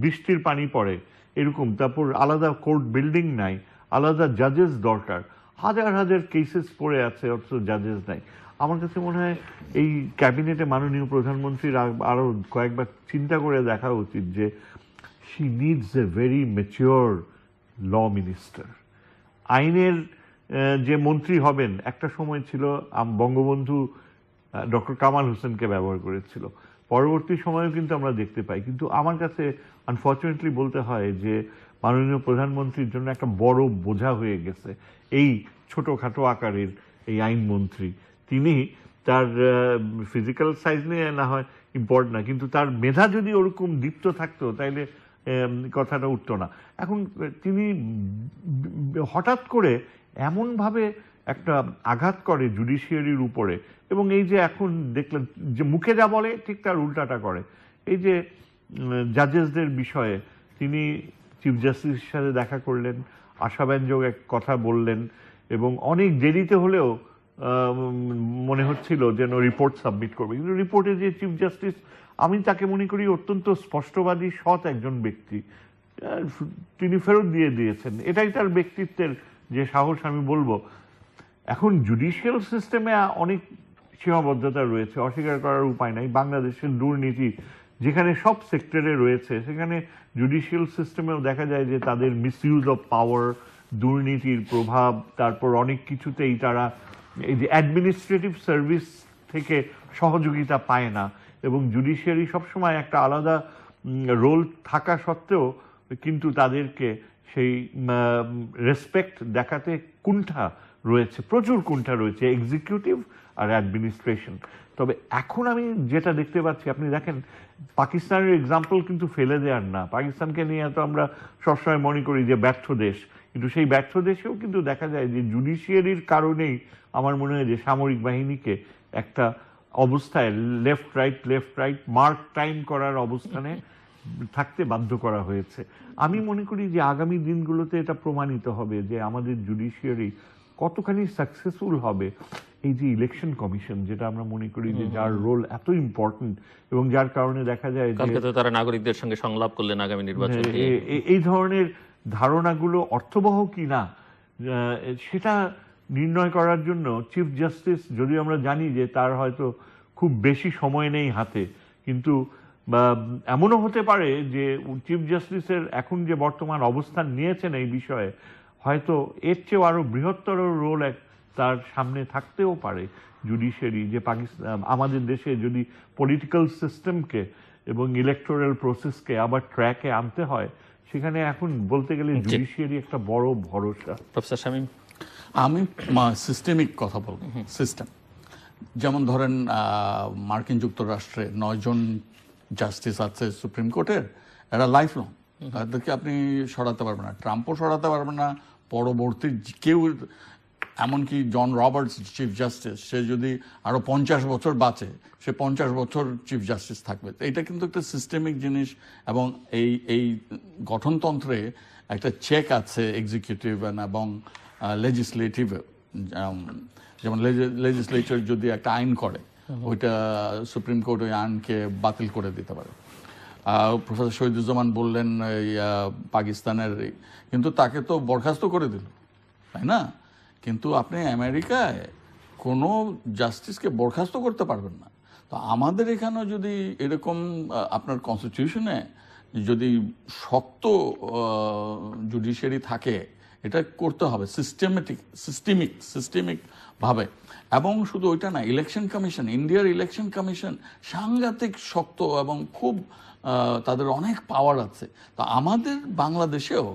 বৃষ্টির পানি পড়ে এরকম, তারপর আলাদা কোর্ট বিল্ডিং নাই, আলাদা জাজেস দরকার, হাজার হাজার কেসেস পড়ে আছে অথচ জাজেস নাই। আমার কাছে মনে হয় এই ক্যাবিনেটে মাননীয় প্রধানমন্ত্রীর আরো কয়েকবার চিন্তা করে দেখা উচিত যে she needs a very mature law minister. আইনের যে মন্ত্রী হবেন, একটা সময় ছিল বঙ্গবন্ধু ডক্টর কামাল হোসেনকে ব্যবহার করেছিল, পরবর্তী সময়েও কিন্তু আমরা দেখতে পাই। কিন্তু আমার কাছে আনফর্চুনেটলি বলতে হয় যে মাননীয় প্রধানমন্ত্রীর জন্য একটা বড় বোঝা হয়ে গেছে এই ছোটখাটো আকারের এই আইনমন্ত্রী। তিনি তার ফিজিক্যাল সাইজ নিয়ে না হয় ইম্পর্টেন্ট না, কিন্তু তার মেধা যদি ওরকম দীপ্ত থাকতো তাইলে কথাটা উঠতো না। এখন তিনি হঠাৎ করে এমনভাবে একটা আঘাত করে জুডিশিয়ারির উপরে, এবং এই যে এখন দেখলেন যে মুখে যা বলে ঠিক তার উল্টাটা করে। এই যে জাজেসদের বিষয়ে তিনি চিফ জাস্টিসের সাথে দেখা করলেন, আশাব্যঞ্জক এক কথা বললেন এবং অনেক দেরিতে হলেও মনে হচ্ছিল যেন রিপোর্ট সাবমিট করবে, কিন্তু রিপোর্টে যে চিফ জাস্টিস, আমি তাকে মনে করি অত্যন্ত স্পষ্টবাদী সৎ একজন ব্যক্তি, তিনি ফেরত দিয়ে দিয়েছেন। এটাই তার ব্যক্তিত্বের যে সাহস আমি বলবো। এখন জুডিশিয়াল সিস্টেমে অনেক সীমাবদ্ধতা রয়েছে, অস্বীকার করার উপায় নাই। বাংলাদেশের দুর্নীতি যেখানে সব সেক্টরে রয়েছে, সেখানে জুডিশিয়াল সিস্টেমেও দেখা যায় যে তাদের মিসইউজ অফ পাওয়ার, দুর্নীতির প্রভাব, তারপর অনেক কিছুতেই তারা এই যে অ্যাডমিনিস্ট্রেটিভ সার্ভিস থেকে সহযোগিতা পায় না, এবং জুডিশিয়ারি সবসময় একটা আলাদা রোল থাকা সত্ত্বেও কিন্তু তাদেরকে সেই রেসপেক্ট দেখাতে কুণ্ঠা রয়েছে, প্রচুর কুণ্ঠা রয়েছে, এক্সিকিউটিভ আর অ্যাডমিনিস্ট্রেশন। তবে এখন আমি যেটা দেখতে পাচ্ছি, আপনি দেখেন পাকিস্তানের এক্সাম্পল কিন্তু ফেলে দেওয়ার না। পাকিস্তানকে নিয়ে তো আমরা সবসময় মনে করি যে ব্যর্থ দেশ, কিন্তু সেই ব্যর্থ দেশেও কিন্তু দেখা যায় যে জুডিশিয়ারির কারণেই আমার মনে হয় যে সামরিক বাহিনীকে একটা অবস্থায় লেফট রাইট মার্ক টাইম করার অবস্থানে থাকতে বাধ্য করা হয়েছে। আমি মনে করি যে আগামী দিনগুলোতে এটা প্রমাণিত হবে যে আমাদের জুডিশিয়ারি কতখানি সাকসেসফুল হবে। এই যে ইলেকশন কমিশন, যেটা আমরা মনে করি যে যার রোল এত ইম্পর্টেন্ট, এবং যার কারণে দেখা যায় যে তারা নাগরিকদের সঙ্গে সংলাপ করলেন আগামী নির্বাচন, এই ধরনের ধারণাগুলো অর্থবহ কি না সেটা নির্ণয় করার জন্য চিফ জাস্টিস, যদিও আমরা জানি যে তার হয়তো খুব বেশি সময় নেই হাতে, কিন্তু বা এমনও হতে পারে যে চিফ জাস্টিসের এখন যে বর্তমান অবস্থান নিয়েছেন এই বিষয়ে হয়তো এর চেয়েও আরো বৃহত্তর রোল তার সামনে থাকতেও পারে জুডিশিয়ারি, যে পাকিস্তান আমাদের দেশে যদি পলিটিক্যাল সিস্টেমকে এবং ইলেকটোরাল প্রসেসকে আবার ট্র্যাকে আনতে হয়, সেখানে এখন বলতে গেলে জুডিশিয়ারি একটা বড় ভরসা। প্রফেসর শামীম, আমি সিস্টেমিক কথা বলবো। সিস্টেম যেমন ধরেন মার্কিন যুক্তরাষ্ট্রে 9 জন জাস্টিস আছে সুপ্রিম কোর্টের, এরা লাইফ লং, তাদেরকে আপনি সরাতে পারবেন না, ট্রাম্পও সরাতে পারবেন না, পরবর্তী কেউ, এমনকি জন রবার্টস চিফ জাস্টিস, সে যদি আরো 50 বছর বাঁচে, সে 50 বছর চিফ জাস্টিস থাকবে। এটা কিন্তু একটা সিস্টেমিক জিনিস, এবং এই গঠনতন্ত্রে একটা চেক আছে এক্সিকিউটিভ এবং লেজিসলেটিভ। যেমন লেজিসলেচার যদি একটা আইন করে, ওইটা সুপ্রিম কোর্ট ওই আইনকে বাতিল করে দিতে পারে। প্রফেসর শহীদুজ্জামান বললেন পাকিস্তানের, কিন্তু তাকে তো বরখাস্ত করে দিল, তাই না? কিন্তু আপনি আমেরিকায় কোনো জাস্টিসকে বরখাস্ত করতে পারবেন না। তো আমাদের এখানেও যদি এরকম আপনার কনস্টিটিউশনে যদি শক্ত জুডিশিয়ারি থাকে, এটা করতে হবে সিস্টেমিক ভাবে। এবং শুধু ওইটা না, ইলেকশন কমিশন, ইন্ডিয়ার ইলেকশন কমিশন সাংঘাতিক শক্ত এবং খুব তাদের অনেক পাওয়ার আছে। তো আমাদের বাংলাদেশেও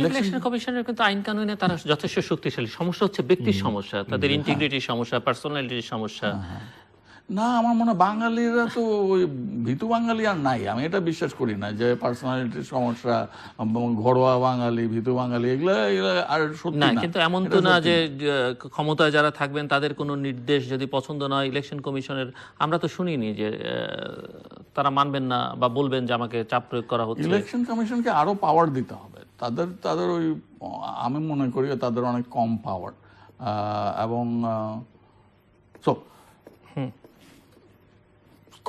ইলেকশন কমিশনের কিন্তু আইন কানুনে তারা যথেষ্ট শক্তিশালী। সমস্যা হচ্ছে ব্যক্তির সমস্যা, তাদের ইন্টিগ্রিটির সমস্যা, পার্সোনালিটির সমস্যা। না, আমার মনে হয় বাঙালিরা তো ওই ভীতু বাঙালি আর নাই, আমি এটা বিশ্বাস করি না যে পার্সোনালিটির সমস্যা, ঘরোয়া বাঙালি, ভীতু বাঙালি, এগুলা আর সত্যি না। না। কিন্তু এমন তো না যে ক্ষমতায় যারা থাকবেন তাদের কোনো নির্দেশ যদি পছন্দ নয় ইলেকশন কমিশনের, আমরা তো শুনিনি যে তারা মানবেন না বা বলবেন যে আমাকে চাপ প্রয়োগ করা হচ্ছে। ইলেকশন কমিশনকে আরো পাওয়ার দিতে হবে। তাদের ওই, আমি মনে করি তাদের অনেক কম পাওয়ার, এবং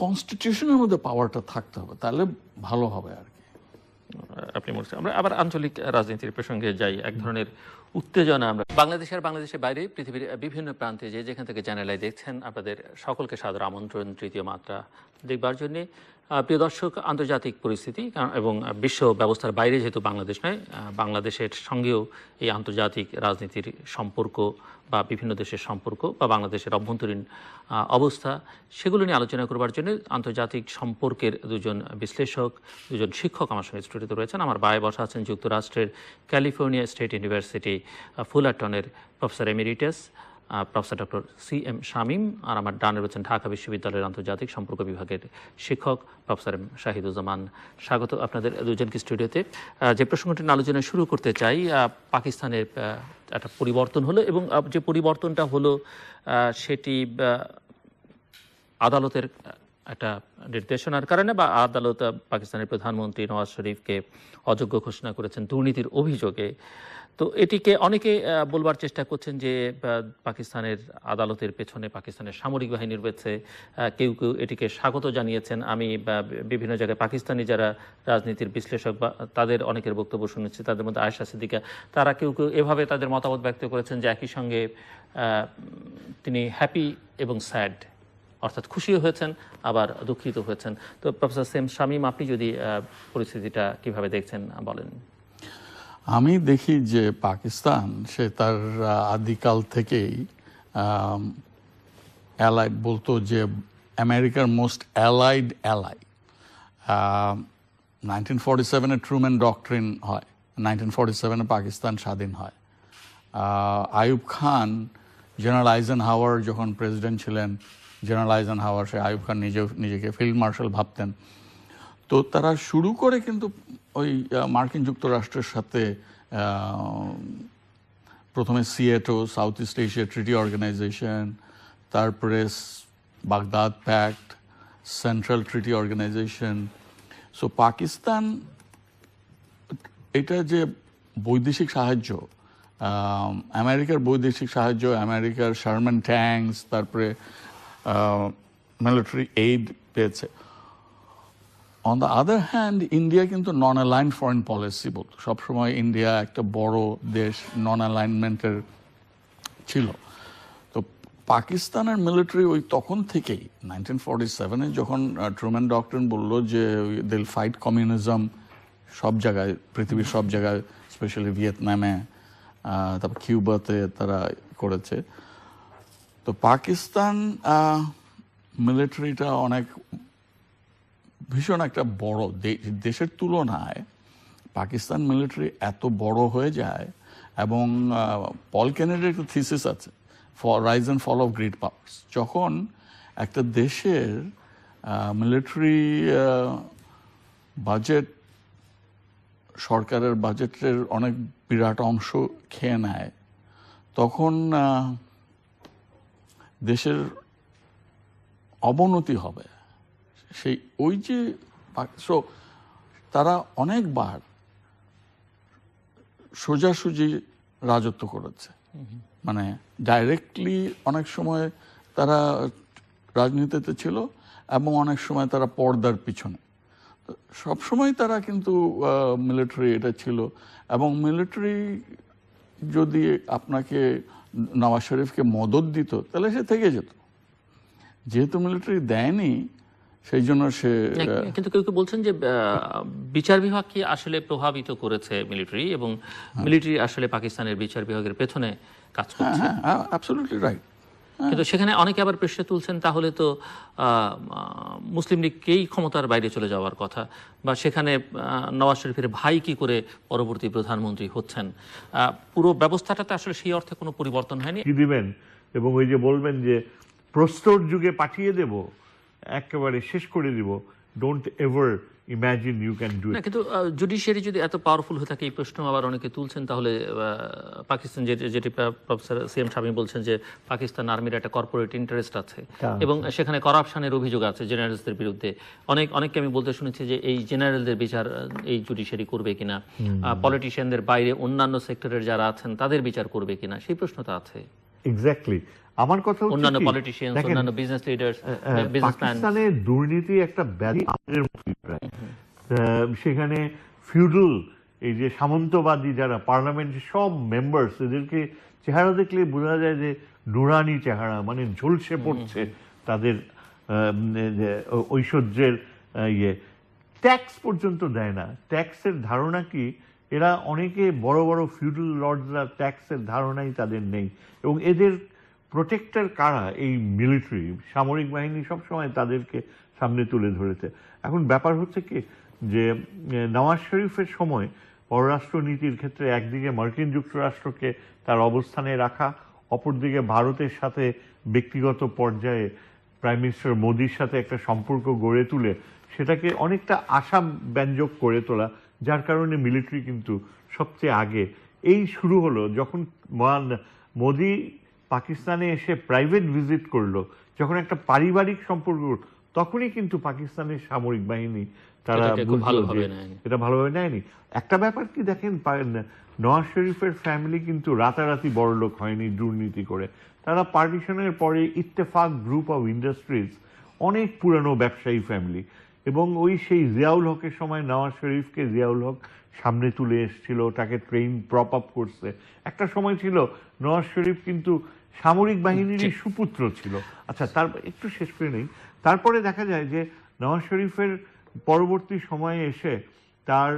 কনস্টিটিউশনের মধ্যে পাওয়ারটা থাকতে হবে, তাহলে ভালো হবে আর কি। আপনি বলছেন। আমরা আবার আঞ্চলিক রাজনীতির প্রসঙ্গে যাই। এক ধরনের উত্তেজনা আমরা বাংলাদেশের বাইরে পৃথিবীর বিভিন্ন প্রান্তে যেখান থেকে চ্যানেলে দেখছেন, আপনাদের সকলকে সাদর আমন্ত্রণ তৃতীয় মাত্রা দেখবার জন্যে। প্রিয় দর্শক, আন্তর্জাতিক পরিস্থিতি এবং বিশ্ব ব্যবস্থার বাইরে যেহেতু বাংলাদেশ নয়, বাংলাদেশের সঙ্গেও এই আন্তর্জাতিক রাজনীতির সম্পর্ক বা বিভিন্ন দেশের সম্পর্ক বা বাংলাদেশের অভ্যন্তরীণ অবস্থা, সেগুলো নিয়ে আলোচনা করবার জন্য আন্তর্জাতিক সম্পর্কের দুজন বিশ্লেষক, দুজন শিক্ষক আমার সঙ্গে স্টুডিওতে রয়েছেন। আমার বায়ে বসা আছেন যুক্তরাষ্ট্রের ক্যালিফোর্নিয়া স্টেট ইউনিভার্সিটি ফুলারটনের professor emeritus professor doctor CM Shamim, আর আমার ডানে রয়েছেন ঢাকা বিশ্ববিদ্যালয়ের আন্তর্জাতিক সম্পর্ক বিভাগের শিক্ষক প্রফেসর শাহিদুজ্জামান। স্বাগত আপনাদের দুজনকে স্টুডিওতে। যে প্রসঙ্গটি আলোচনা শুরু করতে চাই, পাকিস্তানের একটা পরিবর্তন হলো, এবং যে পরিবর্তনটা হলো সেটি আদালতের একটা নির্দেশনার কারণে, বা আদালত পাকিস্তানের প্রধানমন্ত্রী নওয়াজ শরীফকে অযোগ্য ঘোষণা করেছেন দুর্নীতির অভিযোগে। তো এটিকে অনেকে বলবার চেষ্টা করছেন যে পাকিস্তানের আদালতের পেছনে পাকিস্তানের সামরিক বাহিনী রয়েছে। কেউ কেউ এটিকে স্বাগত জানিয়েছেন। আমি বিভিন্ন জায়গায় পাকিস্তানি যারা রাজনীতির বিশ্লেষক বা তাদের অনেকের বক্তব্য শুনেছি, তাদের মধ্যে আয়েশা সিদ্দিকা, তারা কেউ কেউ এভাবে তাদের মতামত ব্যক্ত করেছেন যে একই সঙ্গে তিনি হ্যাপি এবং স্যাড, অর্থাৎ খুশিও হয়েছেন আবার দুঃখিত হয়েছেন। তো প্রফেসর CM শামীম, আপনি যদি পরিস্থিতিটা কিভাবে দেখছেন বলেন। আমি দেখি যে পাকিস্তান সে তার আদিকাল থেকেই অ্যালাইড, বলতো যে আমেরিকার মোস্ট অ্যালাইড অ্যালাই। 1947-এ ট্রুম্যান ডক্ট্রিন হয়, 1947-এ পাকিস্তান স্বাধীন হয়। আইয়ুব খান, জেনারেল আইজেনহাওয়ার যখন প্রেসিডেন্ট ছিলেন, জেনারেল আইজেনহাওয়ার, সে আইয়ুব খান নিজেকে ফিল্ড মার্শাল ভাবতেন। তো তারা শুরু করে কিন্তু ওই মার্কিন যুক্তরাষ্ট্রের সাথে প্রথমে সিয়েটো, south east Asia treaty organization, তারপরে Baghdad pact, central treaty organization. So Pakistan, এটা যে বৈদেশিক সাহায্য, আমেরিকার বৈদেশিক সাহায্য, আমেরিকার শারম্যান ট্যাঙ্কস, তারপরে মিলিটারি এইড পেয়েছে। On the other hand, India কিন্তু নন অ্যালাইন্ড ফরেন পলিসি বলতো সবসময়। ইন্ডিয়া একটা বড় দেশ, নন অ্যালাইনমেন্টের ছিল। তো পাকিস্তানের মিলিটারি ওই তখন থেকেই 1947-এ যখন ট্রুম্যান ডক্ট্রিন বলল যে দিল ফাইট কমিউনিজম সব জায়গায়, পৃথিবীর সব জায়গায়, স্পেশালি ভিয়েতনামে, তারপর কিউবাতে তারা করেছে। তো পাকিস্তান মিলিটারিটা অনেক ভীষণ একটা বড় দেশের তুলনায় পাকিস্তান মিলিটারি এত বড় হয়ে যায়। এবং পল কেনেডির একটা থিসিস আছে, rise and fall of great powers. যখন একটা দেশের মিলিটারি বাজেট সরকারের বাজেটের অনেক বিরাট অংশ খেয়ে নেয়, তখন দেশের অবনতি হবে। সেই ওই যে তারা অনেকবার সোজাসুজি রাজত্ব করেছে, মানে ডাইরেক্টলি অনেক সময় তারা রাজনীতিতে ছিল এবং অনেক সময় তারা পর্দার পিছনে। সবসময় তারা কিন্তু মিলিটারি এটা ছিল। এবং মিলিটারি যদি আপনাকে নওয়াজ শরীফকে মদত দিত তাহলে সে থেকে যেত, যেহেতু মিলিটারি দেয়নি সেই জন্য সে। কিন্তু কেউ কেউ বলছেন যে বিচার বিভাগ কি আসলে প্রভাবিত করেছে মিলিটারি, এবং মিলিটারি আসলে পাকিস্তানের বিচার বিভাগের পেছনে কাজ করছে। হ্যাঁ, অ্যাবসলিউটলি রাইট। কিন্তু সেখানে অনেকে আবার প্রশ্ন তুলছেন, তাহলে তো মুসলিম লীগকেই ক্ষমতার বাইরে চলে যাওয়ার কথা, বা সেখানে নওয়াজ শরীফের ভাই কি করে পরবর্তী প্রধানমন্ত্রী হচ্ছেন? পুরো ব্যবস্থাটাতে আসলে সেই অর্থে কোনো পরিবর্তন হয়নি। কি দিবেন এবং ওই যে বলবেন যে প্রস্তর যুগে পাঠিয়ে দেব, একেবারে শেষ করে দিব, don't ever imagine you can do it. কিন্তু জুডিশিয়ারি যদি এত পাওয়ারফুল হয়ে থাকে, এই প্রশ্ন আবার অনেকে তুলছেন, তাহলে পাকিস্তান যেটি প্রফেসর সিএম শামীম বলছেন যে পাকিস্তান আর্মির একটা কর্পোরেট ইন্টারেস্ট আছে এবং সেখানে করাপশনের অভিযোগ আছে জেনারেলসদের বিরুদ্ধে। অনেককে আমি বলতে শুনেছি যে এই জেনারেলদের বিচার এই জুডিশিয়ারি করবে কিনা, পলিটিশিয়ানদের বাইরে অন্যান্য সেক্টরের যারা আছেন তাদের বিচার করবে কিনা, সেই প্রশ্নটা আছে। এক্স্যাক্টলি। আমার কথা হচ্ছে অন্যান্য পলিটিশিয়ান, অন্যান্য বিজনেস লিডার্স, বিজনেসম্যান। পাকিস্তানের দুর্নীতি একটা ব্যাধি প্রায়। সেখানে ফিউডাল এই যে সামন্তবাদী যারা পার্লামেন্টের সব মেম্বার্স, এদেরকে চেহারা দেখলে বোঝা যায় যে নুরানি চেহারা, মানে ঝলসে পড়ছে তাদের ঐশ্বর্যের ইয়ে। ট্যাক্স পর্যন্ত দেয় না। ট্যাক্সের ধারণা কি, এরা অনেকে বড় বড় ফিউডাল লর্ডসরা ট্যাক্সের ধারণাই তাদের নেই। এবং এদের প্রোটেক্টর কারা? এই মিলিটারি, সামরিক বাহিনী সবসময় তাদেরকে সামনে তুলে ধরেছে। এখন ব্যাপার হচ্ছে কি যে নওয়াজ শরীফের সময় পররাষ্ট্রনীতির ক্ষেত্রে একদিকে মার্কিন যুক্তরাষ্ট্রকে তার অবস্থানে রাখা, অপরদিকে ভারতের সাথে ব্যক্তিগত পর্যায়ে প্রাইম মিনিস্টার মোদির সাথে একটা সম্পর্ক গড়ে তুলে সেটাকে অনেকটা আশাব্যঞ্জক করে তোলা, যার কারণে মিলিটারি কিন্তু সবচেয়ে আগে। এই শুরু হলো যখন মোদি পাকিস্তানে এসে প্রাইভেট ভিজিট করলো, যখন একটা পারিবারিক সম্পর্ক, তখনই কিন্তু পাকিস্তানের সামরিক বাহিনী তারা এটা ভালোভাবে নেয়নি। একটা ব্যাপার কি দেখেন, নওয়াজ শরীফের ফ্যামিলি কিন্তু রাতারাতি বড়লোক হয়নি দুর্নীতি করে। তারা পার্টিশনের পরে ইত্তেফাক গ্রুপ অফ ইন্ডাস্ট্রিজ, অনেক পুরানো ব্যবসায়ী ফ্যামিলি। এবং ওই সেই জিয়াউল হকের সময় নওয়াজ শরীফকে জিয়াউল হক সামনে তুলে এসেছিল, তাকে ট্রেন প্রপ আপ করছে। একটা সময় ছিল নওয়াজ শরীফ কিন্তু সামরিক বাহিনীরই সুপুত্র ছিল। আচ্ছা, তার একটু শেষ করে নেই। তারপরে দেখা যায় যে নওয়াজ শরীফের পরবর্তী সময়ে এসে তার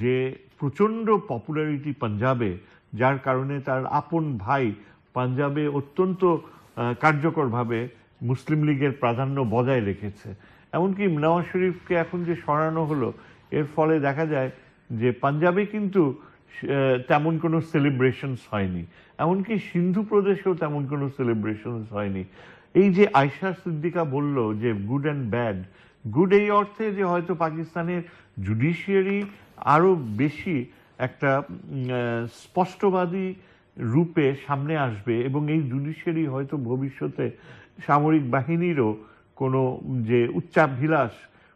যে প্রচণ্ড পপুলারিটি পাঞ্জাবে, যার কারণে তার আপন ভাই পাঞ্জাবে অত্যন্ত কার্যকরভাবে মুসলিম লীগের প্রাধান্য বজায় রেখেছে। এমনকি নওয়াজ শরীফকে এখন যে সরানো হলো, এর ফলে দেখা যায় যে পাঞ্জাবে কিন্তু তেমন কোনো সেলিব্রেশনস হয়নি, এমনকি সিন্ধু প্রদেশেও তেমন কোনো সেলিব্রেশনস হয়নি। এই যে আয়শা সিদ্দিকা বলল যে গুড অ্যান্ড ব্যাড, গুড এই অর্থে যে হয়তো পাকিস্তানের জুডিশিয়ারি আরো বেশি একটা স্পষ্টবাদী রূপে সামনে আসবে, এবং এই জুডিশিয়ারি হয়তো ভবিষ্যতে সামরিক বাহিনীরও কোনো যে উচ্চাভিলাষ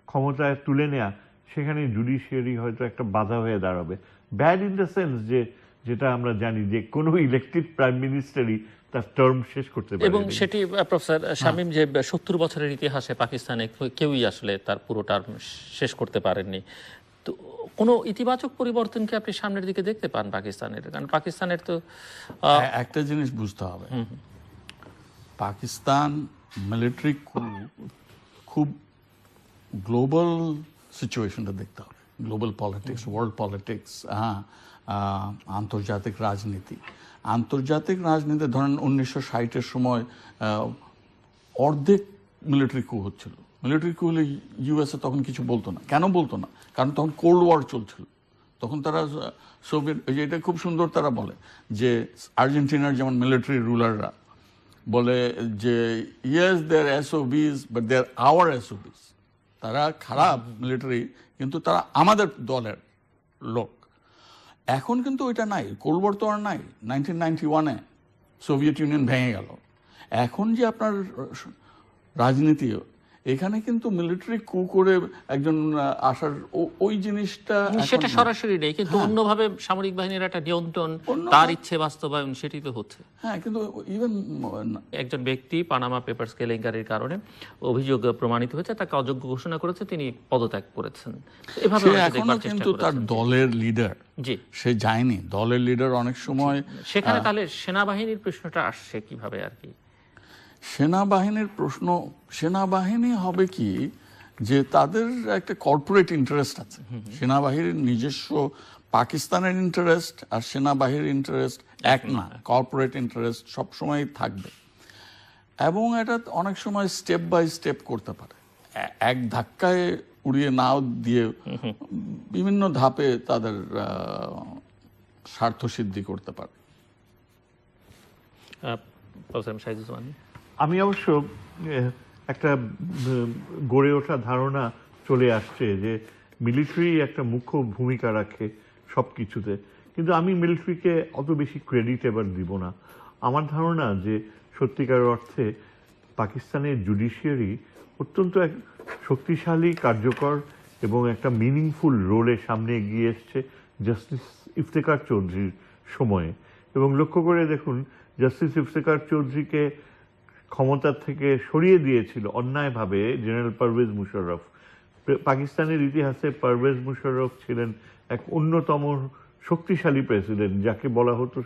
ক্ষমতায় তুলে নেয়া, সেখানে জুডিশিয়ারি হয়তো একটা বাধা হয়ে দাঁড়াবে। ব্যাড ইন দ্য সেন্স যে যেটা আমরা জানি যে কোনো ইলেক্টেড প্রাইম মিনিস্টারই তার টার্ম শেষ করতে পারে। এবং সেটি প্রফেসর শামীম যে 70 বছরের ইতিহাসে পাকিস্তানে কেউই আসলে তার পুরো টার্ম শেষ করতে পারেননি। তো কোনো ইতিবাচক পরিবর্তন কি আপনি সামনের দিকে দেখতে পান পাকিস্তানের? কারণ পাকিস্তানের তো একটা জিনিস বুঝতে হবে, পাকিস্তান মিলিটারি খুব গ্লোবাল সিচুয়েশনটা দেখতে হবে, গ্লোবাল পলিটিক্স, ওয়ার্ল্ড পলিটিক্স, আন্তর্জাতিক রাজনীতি। আন্তর্জাতিক রাজনীতি ধরেন 1960-এর সময় অর্ধেক মিলিটারি কু হচ্ছিল। মিলিটারি কু হলে ইউএসএ তখন কিছু বলতো না। কেন বলতো না? কারণ তখন কোল্ড ওয়ার চলছিল। তখন তারা সোভিয়েত, এটা খুব সুন্দর তারা বলে যে আর্জেন্টিনার যেমন মিলিটারি রুলাররা বলে যে yes they're SOBs but they're our SOBs. তারা খারাপ মিলিটারি, কিন্তু তারা আমাদের দলের লোক। এখন কিন্তু ওইটা নাই, কোল্ড ওয়ার তো আর নাই। 1991-এ সোভিয়েত ইউনিয়ন ভেঙে গেল। এখন যে আপনার রাজনীতি, এখানে কিন্তু মিলিটারি কু করে একজন আসার ওই জিনিসটা সেটা সরাসরি নেই, কিন্তু অন্যভাবে সামরিক বাহিনীর একটা নিয়ন্ত্রণ, তার ইচ্ছে বাস্তবায়ন, সেটি তো হচ্ছে। হ্যাঁ, কিন্তু ইভেন একজন ব্যক্তি পানামা পেপারস কেলেঙ্কারির কারণে অভিযোগ প্রমাণিত হয়েছে, তাকে অযোগ্য ঘোষণা করেছে, তিনি পদত্যাগ করেছেন। এভাবে এখনো কিন্তু তার দলের লিডার, জি, সে যায়নি। দলের লিডার অনেক সময় সেখানে তাহলে সেনাবাহিনীর প্রশ্নটা আসছে কিভাবে আর কি? সেনাবাহিনীর প্রশ্ন, সেনাবাহিনী হবে কি যে তাদের একটা কর্পোরেট ইন্টারেস্ট আছে। সেনাবাহিনীর নিজস্ব পাকিস্তানের ইন্টারেস্ট আর সেনাবাহিনীর ইন্টারেস্ট এক না, কর্পোরেট ইন্টারেস্ট সবসময় থাকবে। এবং এটা অনেক সময় স্টেপ বাই স্টেপ করতে পারে, এক ধাক্কায় উড়িয়ে নাও দিয়ে বিভিন্ন ধাপে তাদের স্বার্থ সিদ্ধি করতে পারে। আমি অবশ্য একটা গড়ে ওঠা ধারণা চলে আসছে যে মিলিটারি একটা মুখ্য ভূমিকা রাখে সব কিছুতে, কিন্তু আমি মিলিটারিকে অত বেশি ক্রেডিট এবার দিব না। আমার ধারণা যে সত্যিকার অর্থে পাকিস্তানের জুডিশিয়ারি অত্যন্ত এক শক্তিশালী, কার্যকর এবং একটা মিনিংফুল রোলে সামনে এগিয়ে এসছে জাস্টিস ইফতেখার চৌধুরীর সময়ে। এবং লক্ষ্য করে দেখুন, জাস্টিস ইফতেখার চৌধুরীকে ক্ষমতার থেকে সরিয়ে দিয়েছিল অন্যায়ভাবে জেনারেল পারভেজ মুশাররফ। পাকিস্তানের ইতিহাসে পারভেজ মুশাররফ ছিলেন এক অন্যতম শক্তিশালী প্রেসিডেন্ট, যাকে বলা হতো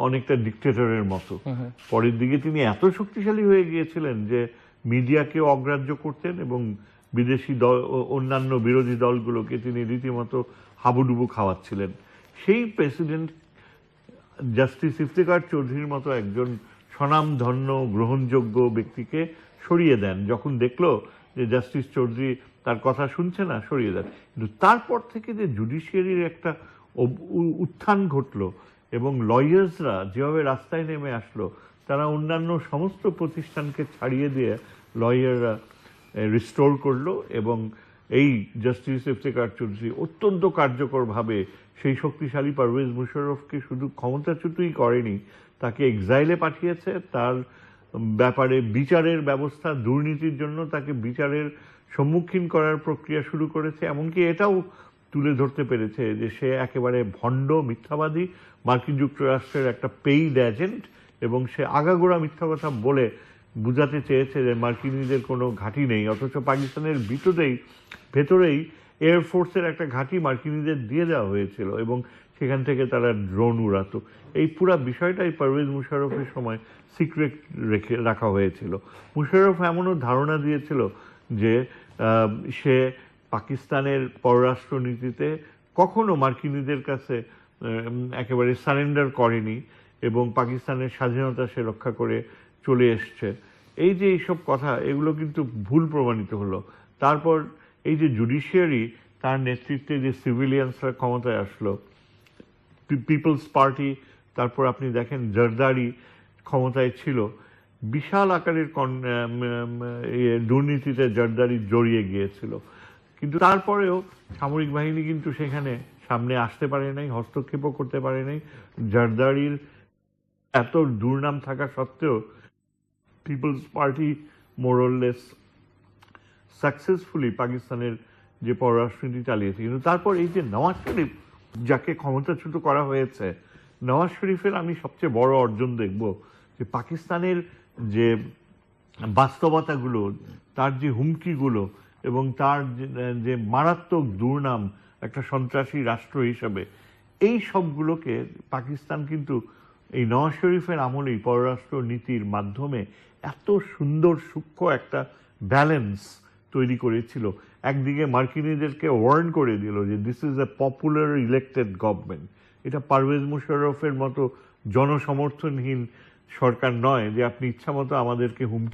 অনেকটা ডিকটেটরের মতো। পরের দিকে তিনি এত শক্তিশালী হয়ে গিয়েছিলেন যে মিডিয়াকে অগ্রাহ্য করতেন এবং বিদেশি দল, অন্যান্য বিরোধী দলগুলোকে তিনি রীতিমতো হাবুডুবু খাওয়াচ্ছিলেন। সেই প্রেসিডেন্ট জাস্টিস ইফতেখার চৌধুরীর মতো একজন স্বনামধন্য গ্রহণযোগ্য ব্যক্তিকে সরিয়ে দেন। যখন দেখলো যে জাস্টিস চৌধুরী তার কথা শুনছে না, সরিয়ে দেন। কিন্তু তারপর থেকে যে জুডিশিয়ারির একটা উত্থান ঘটলো এবং লয়ার্সরা যেভাবে রাস্তায় নেমে আসলো, তারা অন্যান্য সমস্ত প্রতিষ্ঠানকে ছাড়িয়ে দিয়ে লয়াররা রিস্টোর করলো এবং এই জাস্টিস ইফতেখার চৌধুরী অত্যন্ত কার্যকরভাবে সেই শক্তিশালী পারভেজ মুশাররফকে শুধু ক্ষমতাচ্যুতই করেনি, তাকে এক্সাইলে পাঠিয়েছে। তার ব্যাপারে বিচারের ব্যবস্থা, দুর্নীতির জন্য তাকে বিচারের সম্মুখীন করার প্রক্রিয়া শুরু করেছে। এমনকি এটাও তুলে ধরতে পেরেছে যে সে একেবারে ভণ্ড, মিথ্যাবাদী, মার্কিন যুক্তরাষ্ট্রের একটা পেইড এজেন্ট, এবং সে আগাগোড়া মিথ্যা কথা বলে বুঝাতে চেয়েছে যে মার্কিনীদের কোনো ঘাঁটি নেই, অথচ পাকিস্তানের ভেতরেই এয়ারফোর্সের একটা ঘাঁটি মার্কিনীদের দিয়ে দেওয়া হয়েছিল এবং সেখান থেকে তারা ড্রোন উড়াতো। এই পুরা বিষয়টাই পারভেজ মুশাররফের সময় সিক্রেট রাখা হয়েছিল। মুশাররফ এমনও ধারণা দিয়েছিল যে সে পাকিস্তানের পররাষ্ট্রনীতিতে কখনো মার্কিনীদের কাছে একেবারে সারেন্ডার করেনি এবং পাকিস্তানের স্বাধীনতা সে রক্ষা করে চলে এসছে। এই যে এইসব কথা, এগুলো কিন্তু ভুল প্রমাণিত হলো। তারপর এই যে জুডিশিয়ারি, তার নেতৃত্বে যে সিভিলিয়ানসরা ক্ষমতায় আসলো, পিপলস পার্টি, তারপর আপনি দেখেন জারদারি ক্ষমতায় ছিল, বিশাল আকারের দুর্নীতিতে জারদারি জড়িয়ে গিয়েছিল। কিন্তু তারপরেও সামরিক বাহিনী কিন্তু সেখানে সামনে আসতে পারে নাই, হস্তক্ষেপও করতে পারে নাই। জারদারির এত দুর্নাম থাকা সত্ত্বেও পিপলস পার্টি মোরলেস সাকসেসফুলি পাকিস্তানের যে পররাষ্ট্রনীতি চালিয়েছে। কিন্তু তারপর এই যে নওয়াজ শরীফ, যাকে ক্ষমতাচ্যুত করা হয়েছে, নওয়াজ শরীফের আমি সবচেয়ে বড় অর্জন দেখব যে পাকিস্তানের যে বাস্তবতাগুলো, তার যে হুমকিগুলো এবং তার যে মারাত্মক দুর্নাম একটা সন্ত্রাসী রাষ্ট্র হিসাবে, এই সবগুলোকে পাকিস্তান কিন্তু এই নওয়াজ শরীফের আমলেই পররাষ্ট্র নীতির মাধ্যমে এত সুন্দর সূক্ষ্ম একটা ব্যালেন্স তৈরি করেছিল। একদিকে মার্কিনীদেরকে ওয়ার্ন করে দিল যে this is a popular elected government, এটা পারভেজ মুশাররফের মতো জনসমর্থনহীন সরকার নয় যে আপনি ইচ্ছা মতো আমাদেরকে হুমকি